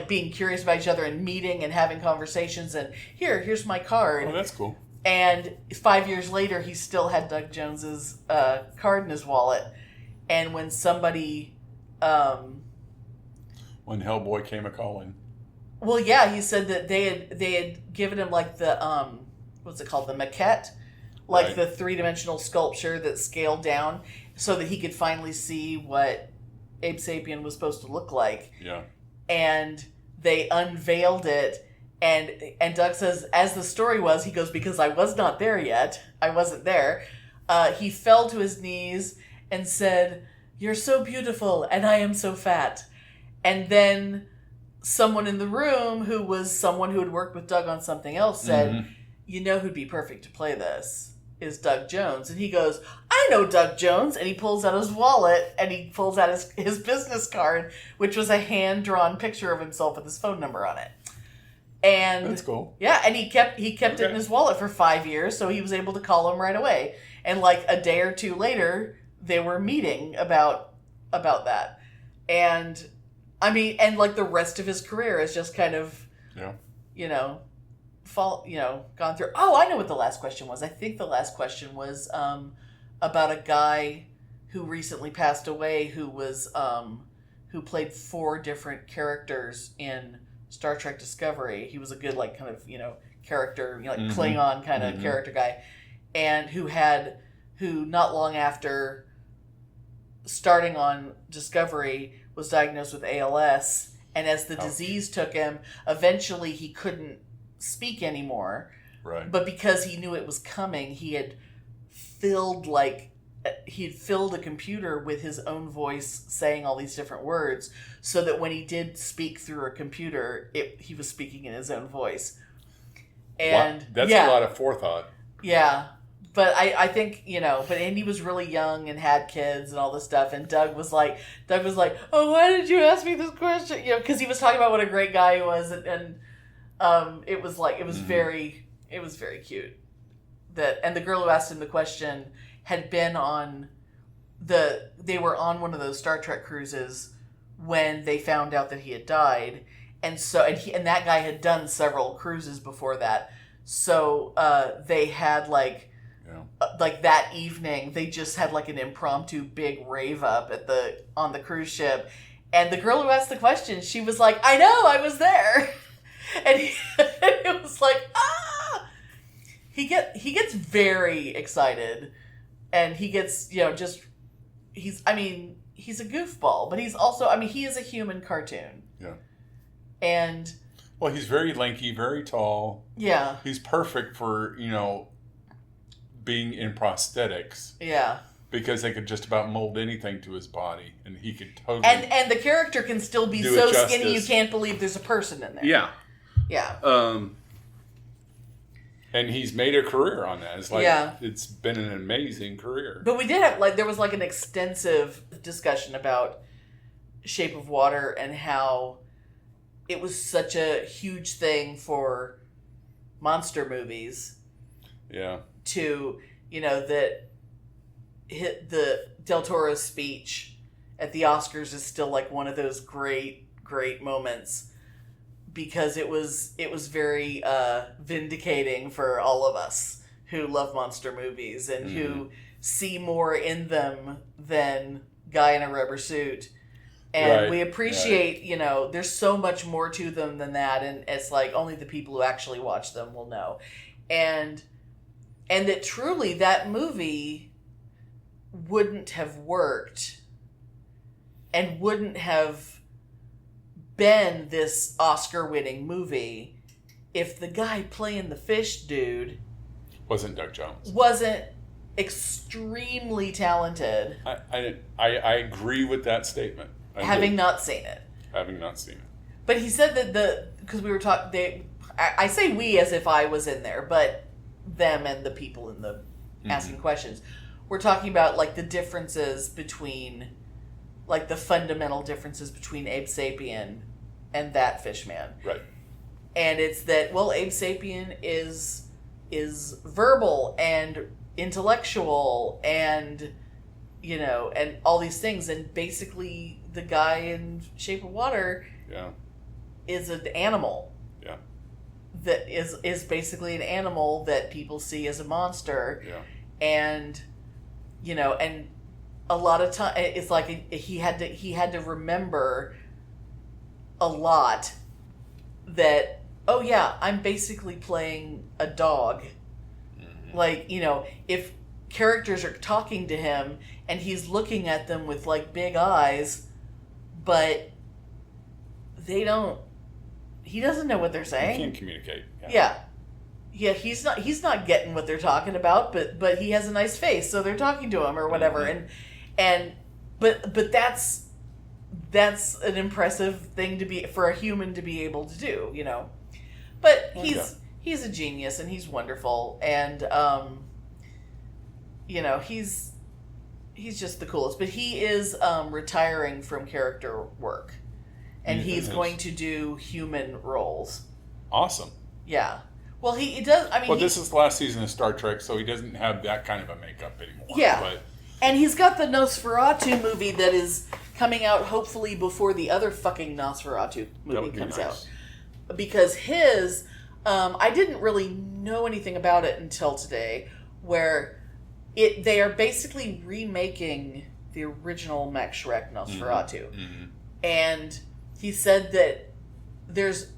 being curious about each other and meeting and having conversations, and here's my card. Oh, that's cool. And 5 years later, he still had Doug Jones's card in his wallet. And when somebody when Hellboy came a calling. Well, yeah, he said that they had given him the what's it called, the maquette, the 3-dimensional sculpture that scaled down, so that he could finally see what Abe Sapien was supposed to look like. Yeah. And they unveiled it, and Doug says, as the story was, he goes, because I was not there yet, I wasn't there, he fell to his knees and said, "You're so beautiful, and I am so fat." And then someone in the room, who was someone who had worked with Doug on something else, said, who'd be perfect to play this is Doug Jones. And he goes, "I know Doug Jones." And he pulls out his wallet, and he pulls out his business card, which was a hand-drawn picture of himself with his phone number on it. And that's cool. Yeah, and he kept it in his wallet for 5 years, so he was able to call him right away. And a day or two later, they were meeting about that. And I mean, and the rest of his career is just kind of, gone through. Oh, I know what the last question was. I think the last question was about a guy who recently passed away, who was who played 4 different characters in Star Trek Discovery. He was a good character, Klingon kind of character guy, and who not long after starting on Discovery was diagnosed with ALS, and as the disease took him, eventually he couldn't speak anymore. Right. But because he knew it was coming, he had filled a computer with his own voice saying all these different words, so that when he did speak through a computer, he was speaking in his own voice. And that's a lot of forethought. Yeah. But I think, and he was really young and had kids and all this stuff. And Doug was like, "Oh, why did you ask me this question?" Because he was talking about what a great guy he was. And it was very It was very cute. And the girl who asked him the question had been on they were on one of those Star Trek cruises when they found out that he had died. And so, and that guy had done several cruises before that. So, they had like that evening, they just had like an impromptu big rave up on the cruise ship. And the girl who asked the question, she was like, I know, I was there. And it was like, he gets very excited, and he gets, he's a goofball, but he's also, he is a human cartoon. Yeah. And well, he's very lanky, very tall. Yeah. He's perfect for, being in prosthetics. Yeah. Because they could just about mold anything to his body, and he could totally. And the character can still be so skinny you can't believe there's a person in there. Yeah. Yeah. And he's made a career on that. It's like it's been an amazing career. But we did have there was an extensive discussion about Shape of Water and how it was such a huge thing for monster movies. Yeah. To, that hit the Del Toro's speech at the Oscars is still one of those great moments, because it was very vindicating for all of us who love monster movies and who see more in them than guy in a rubber suit. And we appreciate, there's so much more to them than that, and it's only the people who actually watch them will know. And that truly that movie wouldn't have worked and wouldn't have been this Oscar-winning movie if the guy playing the fish dude wasn't Doug Jones. Wasn't extremely talented. I agree with that statement. Having not seen it. But he said that because we were talking, I say we as if I was in there, but them and the people in the asking questions. We're talking about the differences between, the fundamental differences between Abe Sapien and that Fishman. Right. And it's that, Abe Sapien is verbal and intellectual and, and all these things. And basically the guy in Shape of Water is an animal. Yeah. That is basically an animal that people see as a monster. Yeah. And, and a lot of time it's he had to remember a lot that, I'm basically playing a dog. If characters are talking to him and he's looking at them with big eyes, but he doesn't know what they're saying. He can't communicate. Yeah, he's not getting what they're talking about, but he has a nice face, so they're talking to him or whatever. But that's an impressive thing for a human to be able to do, But he's a genius and he's wonderful, and he's just the coolest. But he is retiring from character work, and he's going to do human roles. Awesome. Yeah. Well, he does. This is the last season of Star Trek, so he doesn't have that kind of a makeup anymore. Yeah. And he's got the Nosferatu movie that is coming out hopefully before the other fucking Nosferatu movie comes out. Because his, I didn't really know anything about it until today, where they are basically remaking the original Max Schreck Nosferatu. Mm-hmm. And he said that there's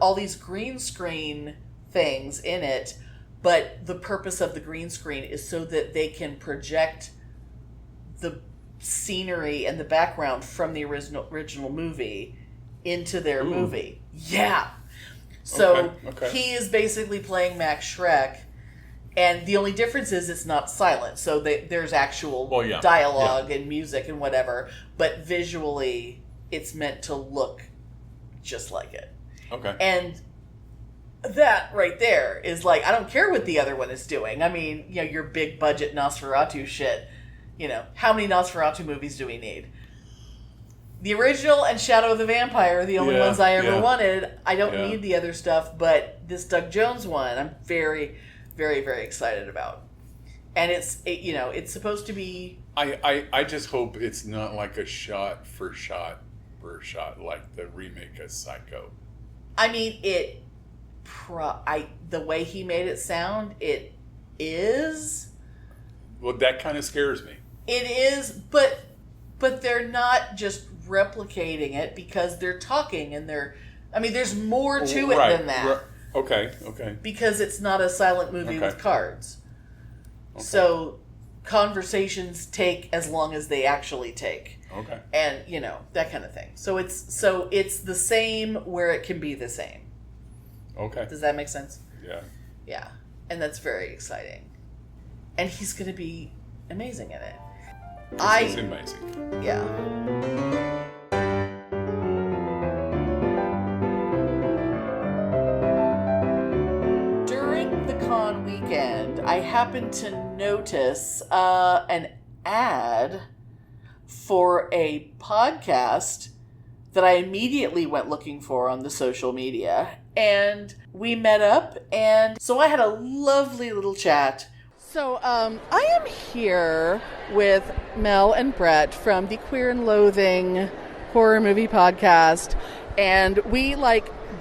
all these green screen things in it, but the purpose of the green screen is so that they can project the scenery and the background from the original movie into their movie. Yeah. So he is basically playing Max Schreck, and the only difference is it's not silent. So there's actual dialogue and music and whatever, but visually it's meant to look just like it. Okay. And that right there is I don't care what the other one is doing. Your big budget Nosferatu shit. How many Nosferatu movies do we need? The original and Shadow of the Vampire are the only ones I ever wanted. I don't need the other stuff, but this Doug Jones one, I'm very, very, very excited about. And it's supposed to be... I just hope it's not like a shot for shot like the remake of Psycho. I mean, the way he made it sound, it is... Well, that kind of scares me. It is, but they're not just replicating it because they're talking and there's more to it than that. Okay. Because it's not a silent movie with cards. Okay. So conversations take as long as they actually take. Okay. And, that kind of thing. So it's the same where it can be the same. Okay. Does that make sense? Yeah. Yeah. And that's very exciting. And he's going to be amazing in it. He's amazing. Yeah. During the con weekend, I happened to notice an ad for a podcast that I immediately went looking for on the social media. And we met up, and so I had a lovely little chat. So I am here with Mel and Brett from the Queer and Loathing horror movie podcast, and we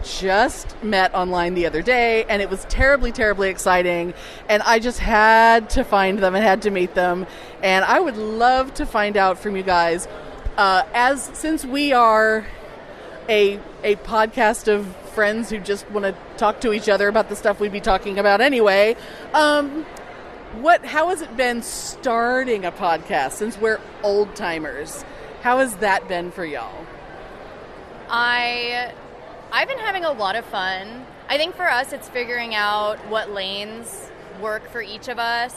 just met online the other day, and it was terribly, terribly exciting, and I just had to find them and had to meet them, and I would love to find out from you guys, since we are a podcast of friends who just want to talk to each other about the stuff we'd be talking about anyway, how has it been starting a podcast since we're old timers? How has that been for y'all? I've been having a lot of fun. I think for us it's figuring out what lanes work for each of us.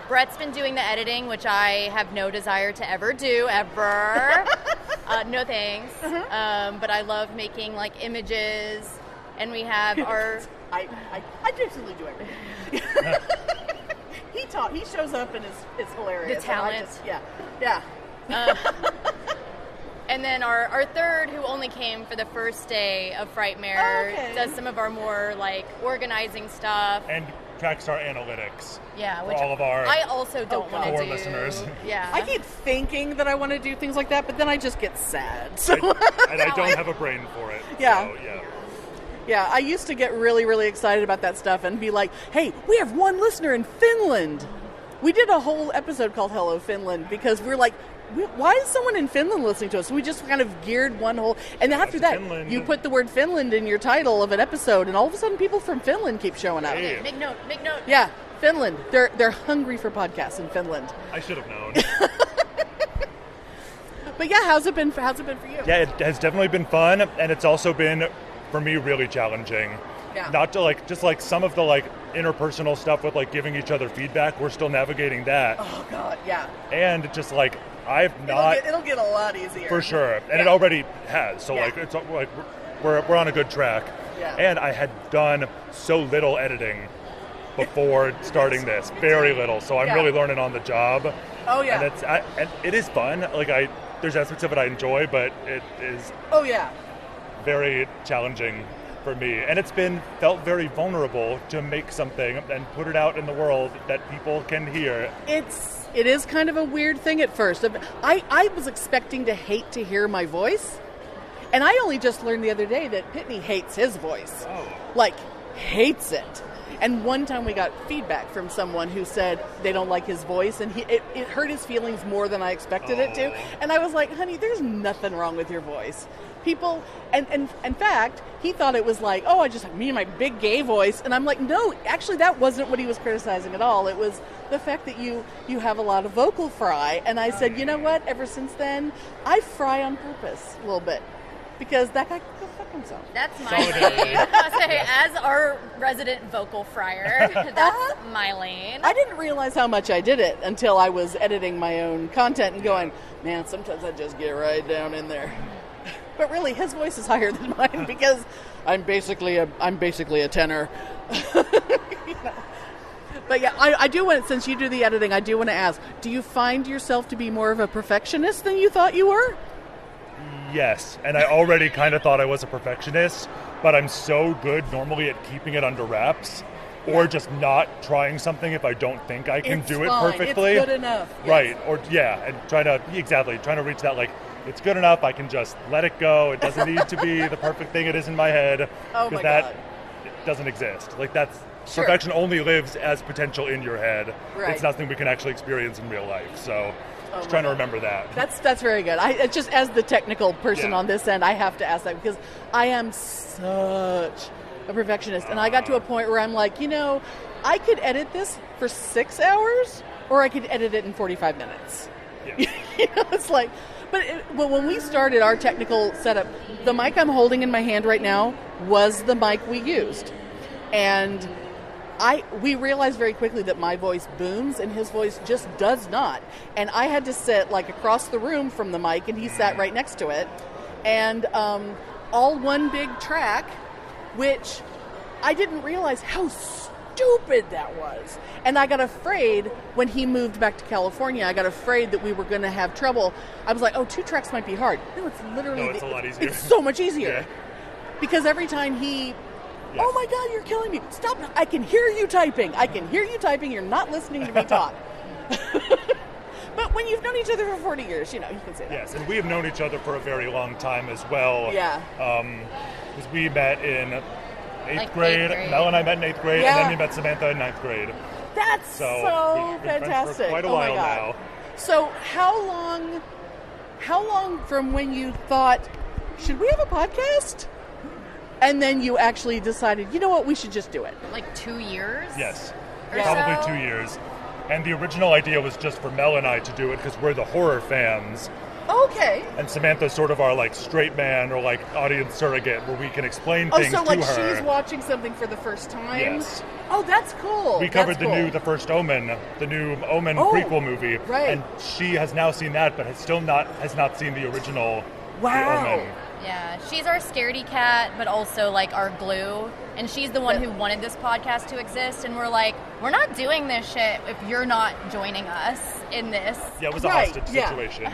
Brett's been doing the editing, which I have no desire to ever do, ever. No thanks. But I love making images, and we have our... I basically do everything. He shows up and is hilarious. The talent. Yeah. And then our third, who only came for the first day of Frightmare, does some of our more organizing stuff. And tracks our analytics. Yeah, which all of our I also don't want to do. Listeners. Yeah. I keep thinking that I want to do things like that, but then I just get sad. So I don't have a brain for it. Yeah. So, yeah. Yeah, I used to get really, really excited about that stuff and be like, hey, we have one listener in Finland. We did a whole episode called Hello Finland because we're like, why is someone in Finland listening to us? So we just kind of geared one whole... And after that, Finland. You put the word Finland in your title of an episode, and all of a sudden people from Finland keep showing up. Hey. Make note. Yeah, Finland. They're hungry for podcasts in Finland. I should have known. But yeah, how's it been for you? Yeah, it has definitely been fun, and it's also been... for me, really challenging. Yeah. Not to just interpersonal stuff with giving each other feedback. We're still navigating that. Oh God, yeah. And just I've not. It'll get a lot easier for sure, and it already has. So it's we're on a good track. Yeah. And I had done so little editing before starting this, very little. So I'm really learning on the job. Oh yeah. And it is fun. There's aspects of it I enjoy, but it is. Oh yeah. Very challenging for me, and it's felt very vulnerable to make something and put it out in the world that people can hear. It is kind of a weird thing at first. I was expecting to hate to hear my voice, and I only just learned the other day that Pitney hates his voice. Oh. Hates it. And one time we got feedback from someone who said they don't like his voice, and it hurt his feelings more than I expected it to. And I was like, honey, there's nothing wrong with your voice. People, and in fact, he thought it was I just me and my big gay voice, and I'm like, no, actually that wasn't what he was criticizing at all. It was the fact that you have a lot of vocal fry, and I said, you know what, ever since then, I fry on purpose a little bit, because that guy can go fuck himself. That's my lane. I'll say, as our resident vocal fryer, that's my lane. I didn't realize how much I did it until I was editing my own content and going, man, sometimes I just get right down in there. But really, his voice is higher than mine because I'm basically a tenor. But yeah, I do want, since you do the editing, I do want to ask, do you find yourself to be more of a perfectionist than you thought you were? Yes, and I already kind of thought I was a perfectionist, but I'm so good normally at keeping it under wraps or just not trying something if I don't think I can do it perfectly. It's good enough. Yes. Right, and trying to reach that, like, it's good enough, I can just let it go. It doesn't need to be the perfect thing it is in my head. Oh my that God. It doesn't exist. Like, that's Sure. perfection only lives as potential in your head. Right. It's nothing we can actually experience in real life. So just trying to remember that. That's very good. I just, as the technical person on this end, I have to ask that because I am such a perfectionist, and I got to a point where I'm like, I could edit this for 6 hours, or I could edit it in 45 minutes. Yeah. It's like, but when we started our technical setup, the mic I'm holding in my hand right now was the mic we used, and we realized very quickly that my voice booms and his voice just does not. And I had to sit like across the room from the mic, and he sat right next to it, and all one big track, which I didn't realize how stupid that was. And I got afraid when he moved back to California. I got afraid that we were going to have trouble. I was like, 2 tracks might be hard. No, it's literally it's a lot easier. It's so much easier. Yeah. Because every time he oh my God, you're killing me. Stop. I can hear you typing. You're not listening to me talk. But when you've known each other for 40 years, you can say that. Yes, and we have known each other for a very long time as well. Yeah. Because we met in 8th grade. Mel and I met in 8th grade, and then we met Samantha in 9th grade. That's so we've been friends fantastic. for quite a while now. So how long from when you thought, should we have a podcast? And then you actually decided, you know what, we should just do it. Like 2 years? Yes, Or probably so? 2 years. And the original idea was just for Mel and I to do it because we're the horror fans. Okay. And Samantha's sort of our like straight man or like audience surrogate where we can explain things to her. Oh, so like she's watching something for the first time? Yes. Oh, that's cool. We covered the first Omen, the new Omen prequel movie. Right. And she has now seen that, but has not seen the original Wow. The Omen. Yeah, she's our scaredy cat, but also like our glue. And she's the one who wanted this podcast to exist. And we're like, we're not doing this shit if you're not joining us in this. Yeah, it was a hostage situation.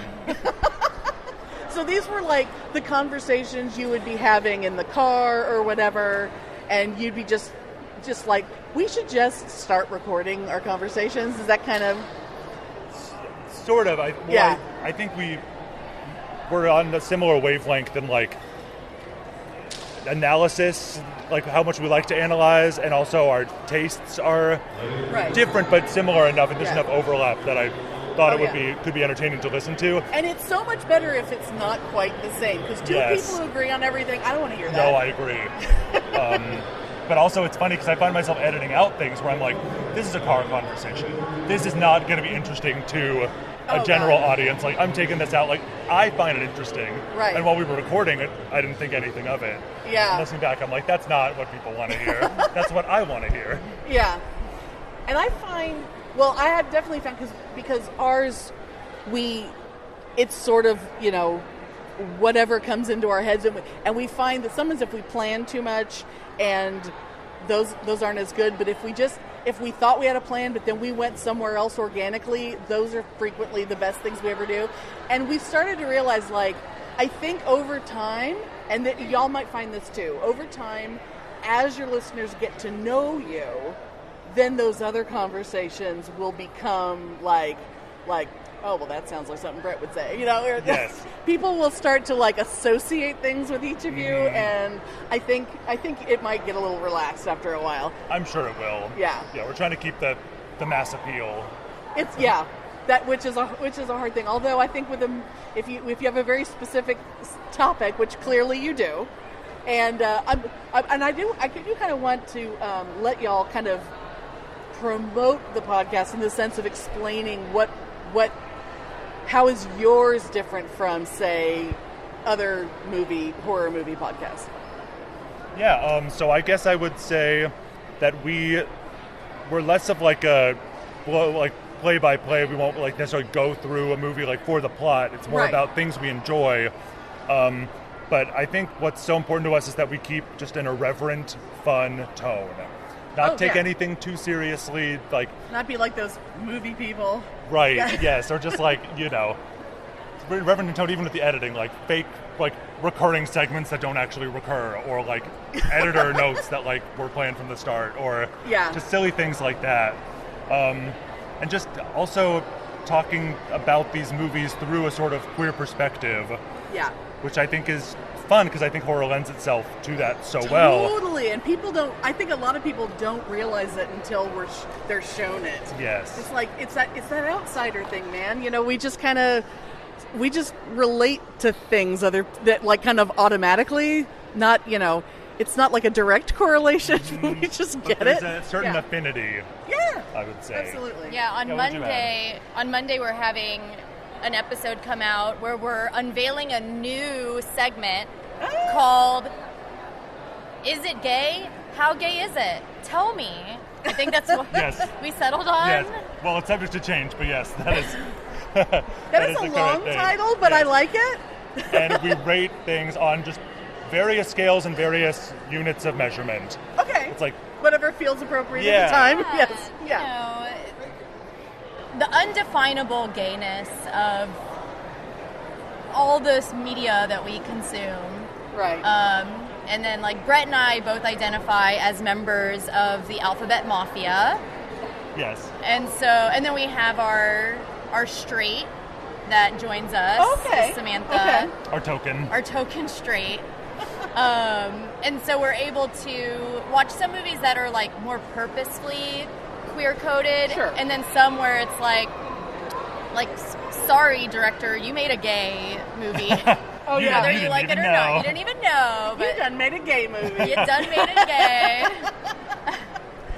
So these were like the conversations you would be having in the car or whatever, and you'd be just like, we should just start recording our conversations. Is that kind of sort of? I think we're on a similar wavelength in like analysis, like how much we like to analyze, and also our tastes are different but similar enough, and there's enough overlap that I thought could be entertaining to listen to. And it's so much better if it's not quite the same, because two people who agree on everything, I don't want to hear that. No, I agree. But also it's funny because I find myself editing out things where I'm like, this is a car conversation. This is not going to be interesting to a general audience. Like, I'm taking this out. Like, I find it interesting. Right. And while we were recording it, I didn't think anything of it. Yeah. And listening back, I'm like, that's not what people want to hear. That's what I want to hear. Yeah. And I find, well, I have definitely found, because ours, it's sort of, whatever comes into our heads, and we find that sometimes if we plan too much, and those aren't as good, but if we thought we had a plan, but then we went somewhere else organically, those are frequently the best things we ever do. And we started to realize, like, I think over time, and that y'all might find this too, over time, as your listeners get to know you, then those other conversations will become like, oh, well, that sounds like something Brett would say, Yes. People will start to like associate things with each of you, and I think it might get a little relaxed after a while. I'm sure it will. Yeah. Yeah, we're trying to keep the mass appeal. It's that which is a hard thing. Although I think with them, if you have a very specific topic, which clearly you do, and I do kind of want to let y'all kind of promote the podcast in the sense of explaining how is yours different from, say, other horror movie podcasts? Yeah, so I guess I would say that we're less of like a play-by-play. We won't like necessarily go through a movie like for the plot. It's more about things we enjoy. But I think what's so important to us is that we keep just an irreverent, fun tone. Not take anything too seriously, like... Not be like those movie people. Right, yes, or just like, Reverend and Toad, even with the editing, like fake, like recurring segments that don't actually recur, or like editor notes that like were planned from the start, or just silly things like that. And just also talking about these movies through a sort of queer perspective. Yeah. Which I think is fun, because I think horror lends itself to that so well. Totally, and people don't. I think a lot of people don't realize it until they're shown it. Yes, it's like it's that outsider thing, man. You know, we just relate to things that like kind of automatically. Not, you know, it's not like a direct correlation. We just get there's it. There's a certain affinity. Yeah, I would say. Absolutely. Yeah, on Monday we're having an episode come out where we're unveiling a new segment called "Is It Gay? How Gay Is It? Tell Me." I think that's what we settled on. Yes. Well, it's subject to change, but yes, that is that is a long title, but I like it. And we rate things on just various scales and various units of measurement. Okay. It's like whatever feels appropriate at the time. Yes. Yeah. You know, the undefinable gayness of all this media that we consume. Right. And then, like, Brett and I both identify as members of the Alphabet Mafia. Yes. And then we have our straight that joins us. Okay. Samantha. Okay. Our token straight. And so we're able to watch some movies that are, like, more purposefully queer-coded. Sure. And then some where it's like, sorry, director, you made a gay movie. Whether you like it or not. You didn't even know. But you done made a gay movie. You done made it gay.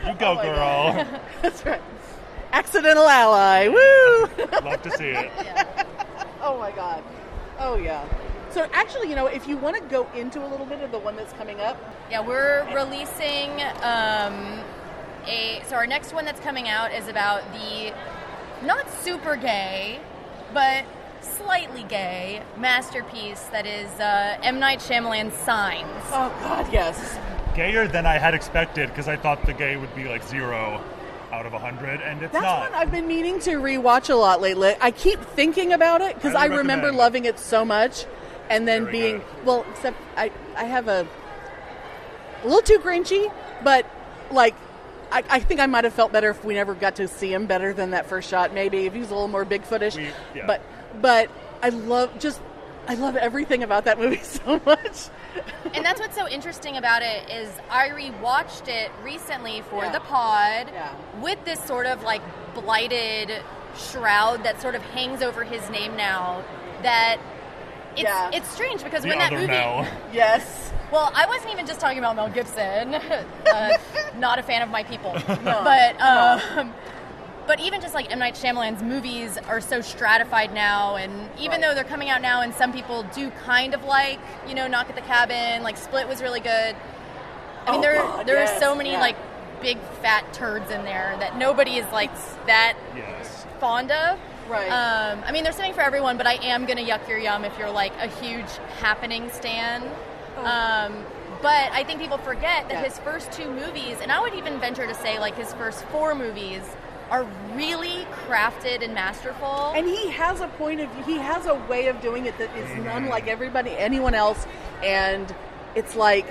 You go, girl. That's right. Accidental ally. Woo! Love to see it. Yeah. Oh, my God. Oh, yeah. So, actually, you know, if you want to go into a little bit of the one that's coming up. Yeah, we're releasing so our next one that's coming out is about the not super gay, but slightly gay masterpiece that is M. Night Shyamalan's Signs. Oh, God, yes. Gayer than I had expected, because I thought the gay would be like 0 out of 100, and it's not. That's one I've been meaning to rewatch a lot lately. I keep thinking about it, because I remember loving it so much, and then being, well, except I have a little too grinchy, but, like, I think I might have felt better if we never got to see him better than that first shot, maybe, if he was a little more Bigfootish. But I love everything about that movie so much. And that's what's so interesting about it is I rewatched it recently for the pod with this sort of like blighted shroud that sort of hangs over his name now. That it's strange because when that movie, yes. Well, I wasn't even just talking about Mel Gibson. Not a fan of my people, But even just like M. Night Shyamalan's movies are so stratified now, and even though they're coming out now and some people do kind of like, you know, Knock at the Cabin, like Split was really good. I mean, there are so many like big fat turds in there that nobody is like that fond of. Right. I mean, there's something for everyone, but I am going to yuck your yum if you're like a huge Happening stan. But I think people forget that his first 2 movies, and I would even venture to say like his first 4 movies, are really crafted and masterful. And he has a way of doing it that is unlike anyone else. And it's like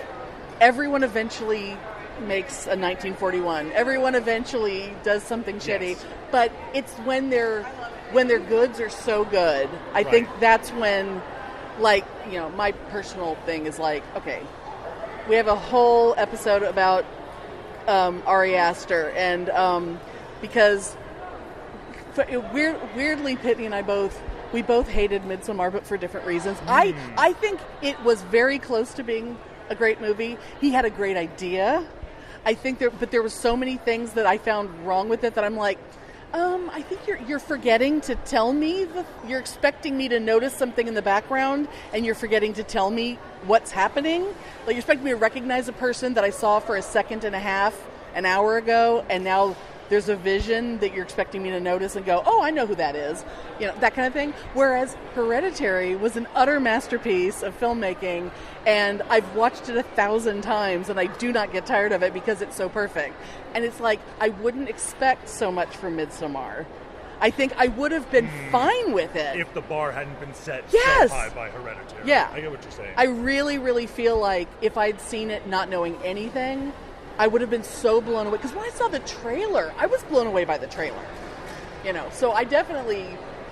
everyone eventually makes a 1941. Everyone eventually does something shitty. But it's when their goods are so good. I think that's when, like, you know, my personal thing is like, okay, we have a whole episode about Ari Aster, and because weirdly, Pitney and I both hated Midsommar, but for different reasons. I think it was very close to being a great movie. He had a great idea. I think there was so many things that I found wrong with it that I'm like, I think you're forgetting to tell me you're expecting me to notice something in the background, and you're forgetting to tell me what's happening. Like, you're expecting me to recognize a person that I saw for a second and a half an hour ago, and now there's a vision that you're expecting me to notice and go, oh, I know who that is. You know, that kind of thing. Whereas Hereditary was an utter masterpiece of filmmaking, and I've watched it 1,000 times, and I do not get tired of it because it's so perfect. And it's like, I wouldn't expect so much from Midsommar. I think I would have been fine with it. If the bar hadn't been set Yes. so high by Hereditary. Yeah. I get what you're saying. I really, really feel like if I'd seen it not knowing anything, I would have been so blown away. Because when I saw the trailer, I was blown away by the trailer. You know, so I definitely,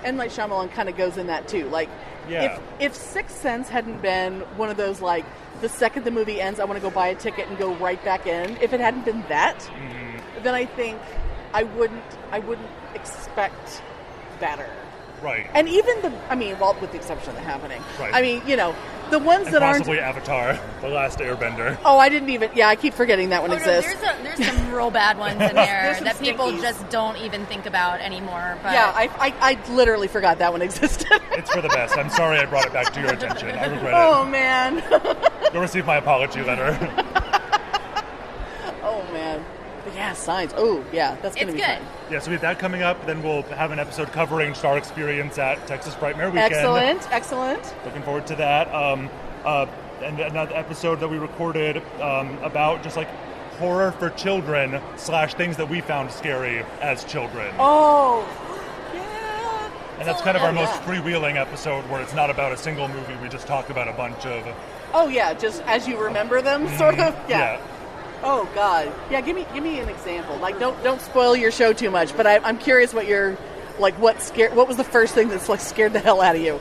M. Night Shyamalan kind of goes in that too. Like, if Sixth Sense hadn't been one of those, like, the second the movie ends, I want to go buy a ticket and go right back in. If it hadn't been that, then I think I wouldn't expect better. Right. And even with the exception of The Happening. Right. I mean, you know, the ones and that aren't... possibly Avatar, The Last Airbender. Oh, I didn't even... Yeah, I keep forgetting that one exists. There's some real bad ones in there that people just don't even think about anymore. But Yeah, I literally forgot that one existed. It's for the best. I'm sorry I brought it back to your attention. I regret it. Oh, man. You'll receive my apology letter. Oh, man. But yeah, Signs. Oh, yeah, that's going to be fun. Yeah, so we have that coming up. Then we'll have an episode covering Star Experience at Texas Frightmare weekend. Excellent. Looking forward to that. And another episode that we recorded about just like horror for children / things that we found scary as children. Oh, and that's kind of our most freewheeling episode where it's not about a single movie. We just talk about a bunch of... Oh, yeah, just as you remember them, sort of? Yeah. Oh, God. Yeah, give me an example. Like, don't spoil your show too much, but I'm curious what what was the first thing that's, like, scared the hell out of you?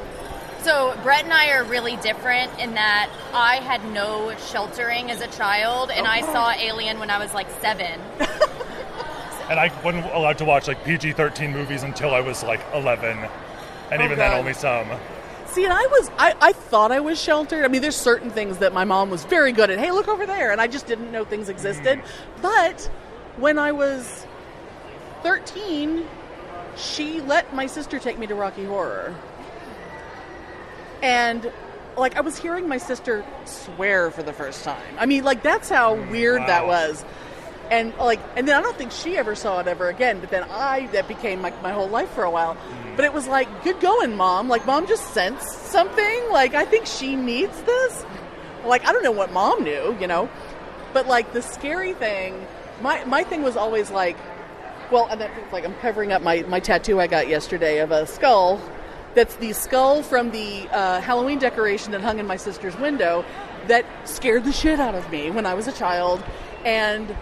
So Brett and I are really different in that I had no sheltering as a child, and I saw Alien when I was like 7. And I wasn't allowed to watch like PG-13 movies until I was like 11, and even then only some. See, and I thought I was sheltered. I mean, there's certain things that my mom was very good at. Hey, look over there, and I just didn't know things existed. But when I was 13, she let my sister take me to Rocky Horror. And, like, I was hearing my sister swear for the first time. I mean, like, that's how weird that was. And, like, and then I don't think she ever saw it ever again. But then that became my whole life for a while. But it was like, good going, Mom. Like, Mom just sensed something. Like, I think she needs this. Like, I don't know what Mom knew, you know. But, like, the scary thing, my thing was always like, well, and that, like, I'm covering up my tattoo I got yesterday of a skull. That's the skull from the Halloween decoration that hung in my sister's window that scared the shit out of me when I was a child. And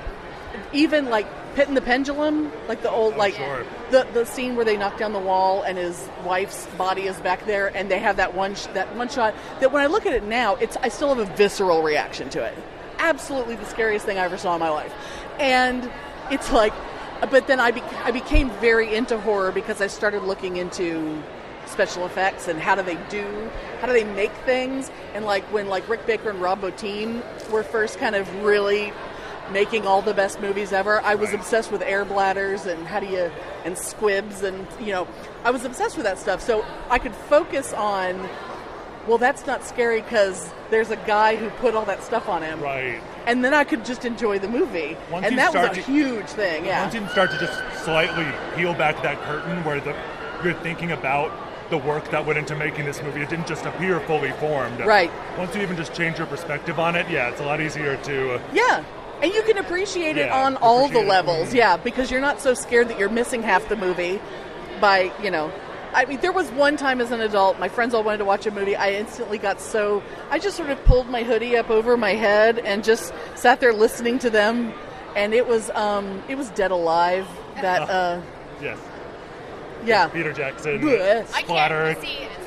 even, like, Pit and the Pendulum, like the old, the scene where they knock down the wall and his wife's body is back there, and they have that one shot that when I look at it now, I still have a visceral reaction to it. Absolutely the scariest thing I ever saw in my life. And it's like, but then I became very into horror because I started looking into special effects and how do they make things, and like when like Rick Baker and Rob Bottin were first kind of really making all the best movies ever. I was obsessed with air bladders and and squibs, and you know, I was obsessed with that stuff. So I could focus on, well, that's not scary because there's a guy who put all that stuff on him. Right. And then I could just enjoy the movie. And that was a huge thing, yeah. Once you start to just slightly peel back that curtain where you're thinking about the work that went into making this movie, it didn't just appear fully formed. Right. Once you even just change your perspective on it, it's a lot easier to... Yeah. And you can appreciate it on all the levels, because you're not so scared that you're missing half the movie by, you know... I mean, there was one time as an adult, my friends all wanted to watch a movie, I instantly got so... I just sort of pulled my hoodie up over my head and just sat there listening to them, and it was Dead Alive, that... yes. Yeah. Peter Jackson. Splatter.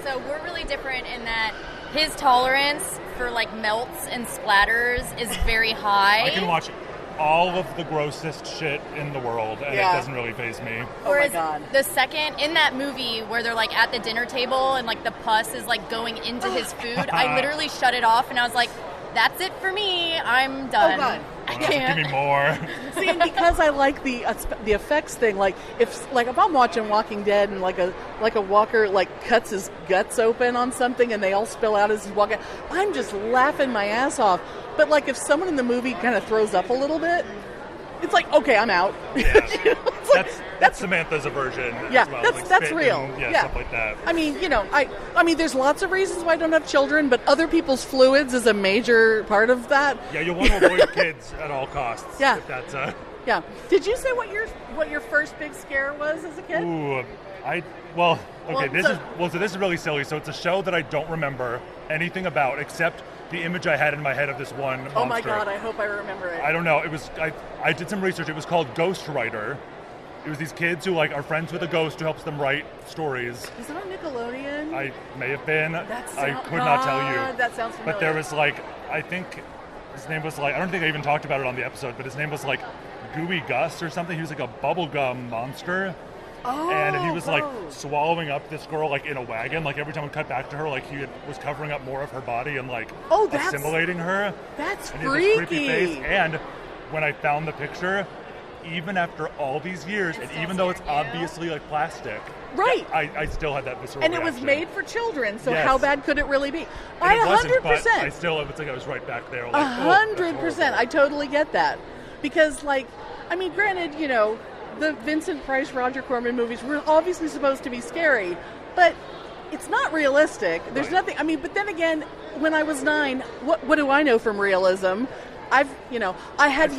So we're really different in that his tolerance for like melts and splatters is very high. I can watch all of the grossest shit in the world, and it doesn't really faze me. Whereas the second, in that movie where they're like at the dinner table and like the pus is like going into his food, I literally shut it off and I was like, that's it for me. I'm done. Oh, God. I can't. Give me more. See, and because I like the effects thing, like if I'm watching Walking Dead and like a walker like cuts his guts open on something and they all spill out as he's walking, I'm just laughing my ass off. But like if someone in the movie kind of throws up a little bit, it's like, okay, I'm out. Yeah. It's like, that's Samantha's aversion. Yeah, as well. that's spit real. And, Yeah, stuff like that. I mean, I mean, there's lots of reasons why I don't have children, but other people's fluids is a major part of that. Yeah, you want to avoid kids at all costs. Yeah. If that's Yeah. Did you say what your first big scare was as a kid? Ooh, so this is really silly. So it's a show that I don't remember anything about except the image I had in my head of this one monster. Oh my God, I hope I remember it. I don't know. It was I did some research. It was called Ghost Writer. It was these kids who are friends with a ghost who helps them write stories. Is it on Nickelodeon? I may have been. I could God, not tell you. That sounds familiar. But there was I think his name was I don't think I even talked about it on the episode, but his name was Gooey Gus or something. He was a bubblegum monster. Oh, and he was gross. swallowing up this girl in a wagon. Every time we cut back to her, he was covering up more of her body and assimilating her. That's and freaky. He had this creepy face. And when I found the picture, even after all these years, and even though it's obviously plastic, right? I still had that visceral and reaction. it was made for children, so Yes. how bad could it really be? And it wasn't, 100%. but I still, it's I was right back there. 100%. I totally get that because, I mean, granted, the Vincent Price, Roger Corman movies were obviously supposed to be scary, but it's not realistic. There's nothing. I mean, but then again, when I was 9, what do I know from realism? I had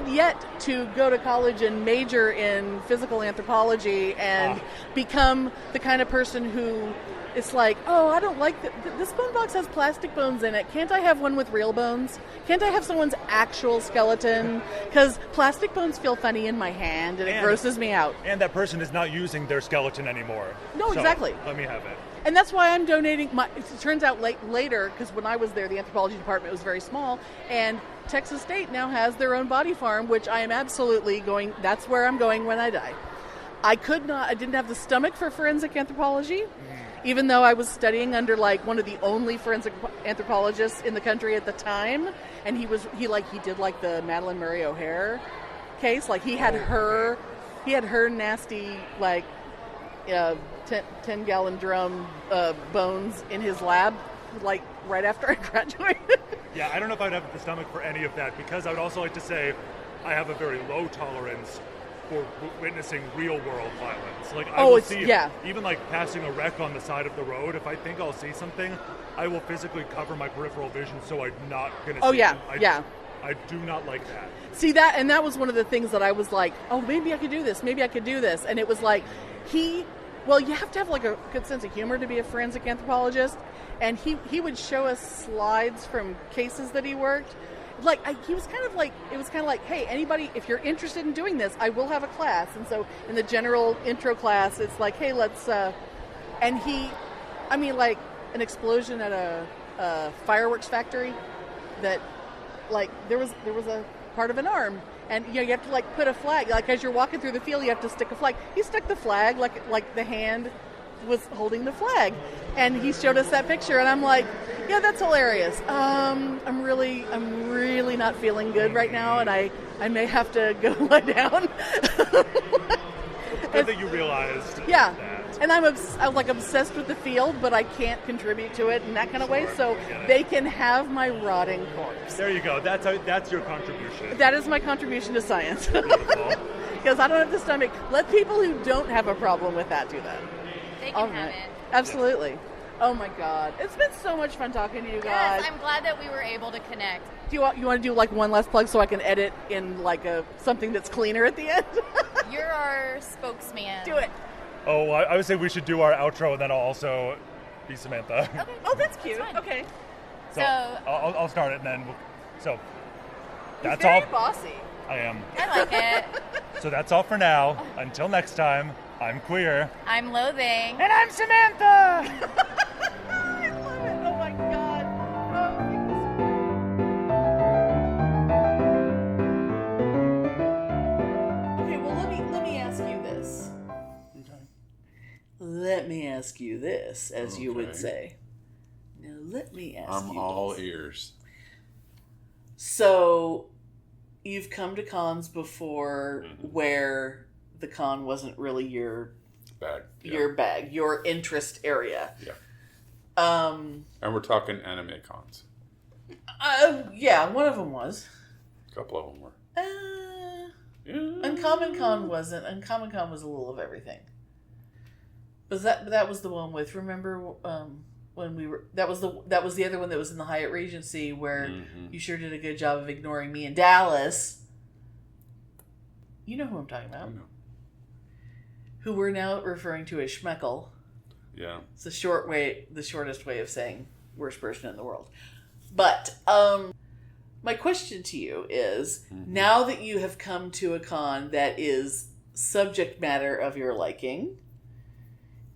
yet to go to college and major in physical anthropology and become the kind of person who it's I don't like this bone box has plastic bones in it. Can't I have one with real bones? Can't I have someone's actual skeleton? Because plastic bones feel funny in my hand and it grosses me out. And that person is not using their skeleton anymore. No, so exactly. Let me have it. And that's why I'm donating it turns out later, because when I was there, the anthropology department was very small, and Texas State now has their own body farm, which I am absolutely that's where I'm going when I die. I didn't have the stomach for forensic anthropology, even though I was studying under one of the only forensic anthropologists in the country at the time, and he did the Madeleine Murray O'Hare case, he had her nasty 10-gallon drum bones in his lab, right after I graduated. Yeah, I don't know if I'd have the stomach for any of that, because I would also like to say I have a very low tolerance for witnessing real-world violence. I will see, even passing a wreck on the side of the road, if I think I'll see something, I will physically cover my peripheral vision so I'm not going to see it. I do not like that. See that, and that was one of the things that I was maybe I could do this, and it was you have to have a good sense of humor to be a forensic anthropologist, and he would show us slides from cases that he worked. He was it was kind of hey, anybody, if you're interested in doing this, I will have a class. And so in the general intro class, it's hey, let's, and an explosion at a fireworks factory that, there was a part of an arm. And you have to put a flag, as you're walking through the field, you have to stick a flag. He stuck the flag like the hand was holding the flag, and he showed us that picture, and I'm yeah, that's hilarious. I'm really not feeling good right now, and I may have to go lie down. It's good that you realized. Yeah. That. And I'm obsessed with the field, but I can't contribute to it in that kind of way. So they can have my rotting corpse. There you go. That's your contribution. That is my contribution to science. Because I don't have the stomach. Let people who don't have a problem with that do that. They can have it. Absolutely. Oh my God, it's been so much fun talking to you guys. Yes, I'm glad that we were able to connect. Do you want to do one last plug so I can edit in something that's cleaner at the end? You're our spokesman. Do it. Oh, I would say we should do our outro, and then I'll also be Samantha. Okay. Oh, that's cute. That's okay. So I'll start it, and then that's very all. Bossy. I am. I like it. So that's all for now. Until next time, I'm Queer. I'm Loathing. And I'm Samantha! I love it. Oh my God. Okay, well let me ask you this. Okay. Let me ask you this, as you would say. Now let me ask you I'm all this. ears. So, you've come to cons before where the con wasn't really your bag, your interest area. Yeah. And we're talking anime cons. Yeah, one of them was. A couple of them were. Uncommon Con wasn't. Uncommon Con was a little of everything. But that was the one with, remember when we were, that was the other one that was in the Hyatt Regency where you sure did a good job of ignoring me in Dallas. You know who I'm talking about. I know. Who we're now referring to as Schmeckle. Yeah. It's the shortest way of saying worst person in the world. But my question to you is, now that you have come to a con that is subject matter of your liking,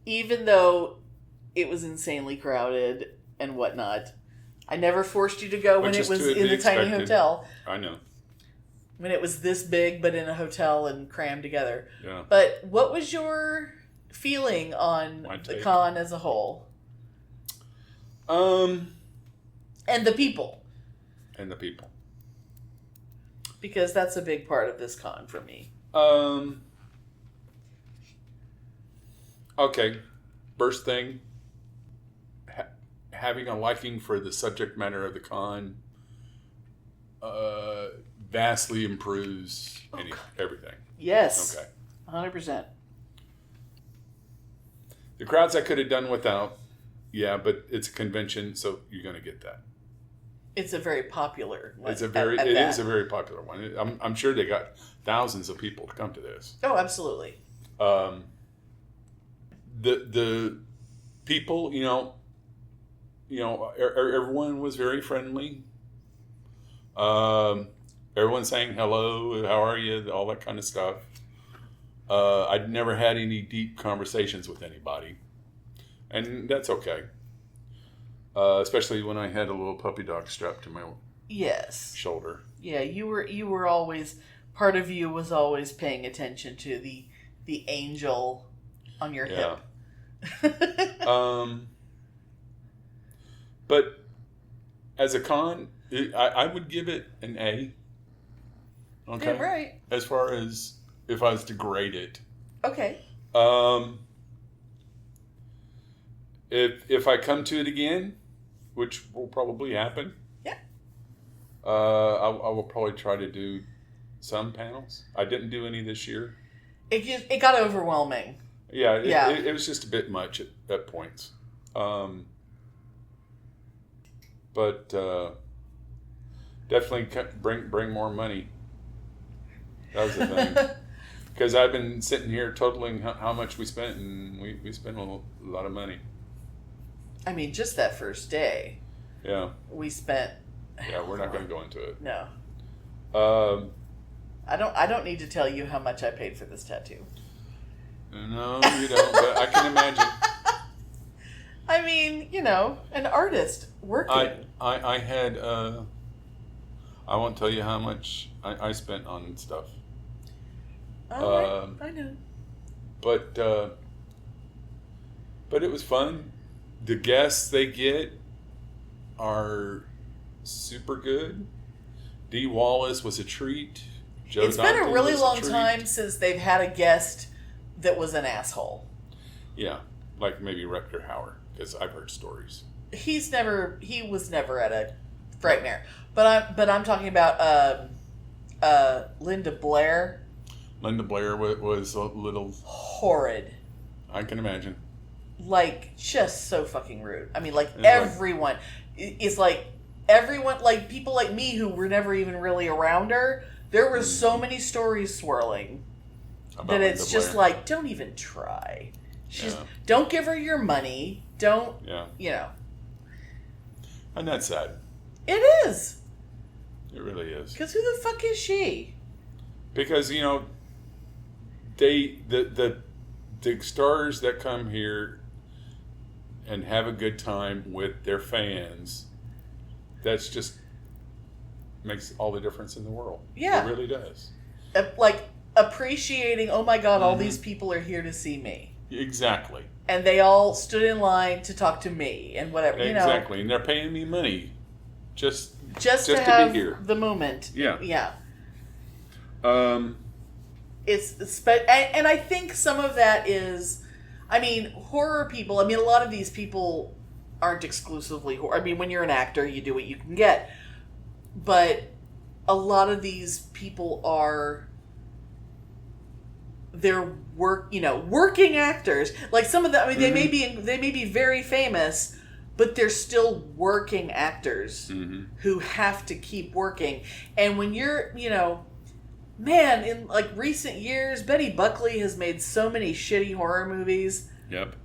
even though it was insanely crowded and whatnot, I never forced you to go when it was in the tiny hotel. I know. When it was this big, but in a hotel and crammed together. Yeah. But what was your feeling on the con as a whole? And the people. Because that's a big part of this con for me. Okay. First thing, having a liking for the subject matter of the con vastly improves everything. Yes. Okay. 100%. The crowds I could have done without, yeah, but it's a convention, so you're going to get that. It's a very popular one. It is a very popular one. I'm sure they got thousands of people to come to this. Oh, absolutely. The people, everyone was very friendly. Everyone saying hello, how are you, all that kind of stuff. I'd never had any deep conversations with anybody, and that's okay. Especially when I had a little puppy dog strapped to my shoulder. Yeah, you were always, part of you was always paying attention to the angel on your hip. But as a con, I would give it an A. Okay. Yeah, right. As far as if I was to grade it. Okay. If I come to it again, which will probably happen. Yeah. I will probably try to do some panels. I didn't do any this year. It got overwhelming. Yeah. It was just a bit much at points. But definitely bring more money. That was the thing. Because I've been sitting here totaling how much we spent, and we spent a lot of money. I mean, just that first day. Yeah. We spent. Yeah, we're not going to go into it. No. I don't need to tell you how much I paid for this tattoo. No, you don't. But I can imagine. I mean, an artist working. I had. I won't tell you how much I spent on stuff. Oh, I know. But it was fun. The guests they get are super good. Dee Wallace was a treat. It's been a really long time since they've had a guest that was an asshole. Yeah, like maybe Rutger Hauer, because I've heard stories. He was never at a Frightmare, but I'm talking about Linda Blair. Linda Blair was a little horrid. I can imagine. Like, just so fucking rude. I mean, like, everyone is like, people like me who were never even really around her, there were so many stories swirling that it's just like, don't even try. Don't give her your money. Don't, And that's sad. It is. It really is. Because who the fuck is she? Because, the stars that come here and have a good time with their fans, that's just makes all the difference in the world. Yeah. It really does. Like, appreciating, oh my God, all these people are here to see me. Exactly. And they all stood in line to talk to me and whatever, Exactly. And they're paying me money just to have be here. The moment. Yeah. Yeah. And I think some of that is, horror people, a lot of these people aren't exclusively horror. When you're an actor, you do what you can get. But a lot of these people are they're working actors. Like some of them, I mean, they may be very famous, but they're still working actors who have to keep working. And when you're, man, in like recent years, Betty Buckley has made so many shitty horror movies. Yep.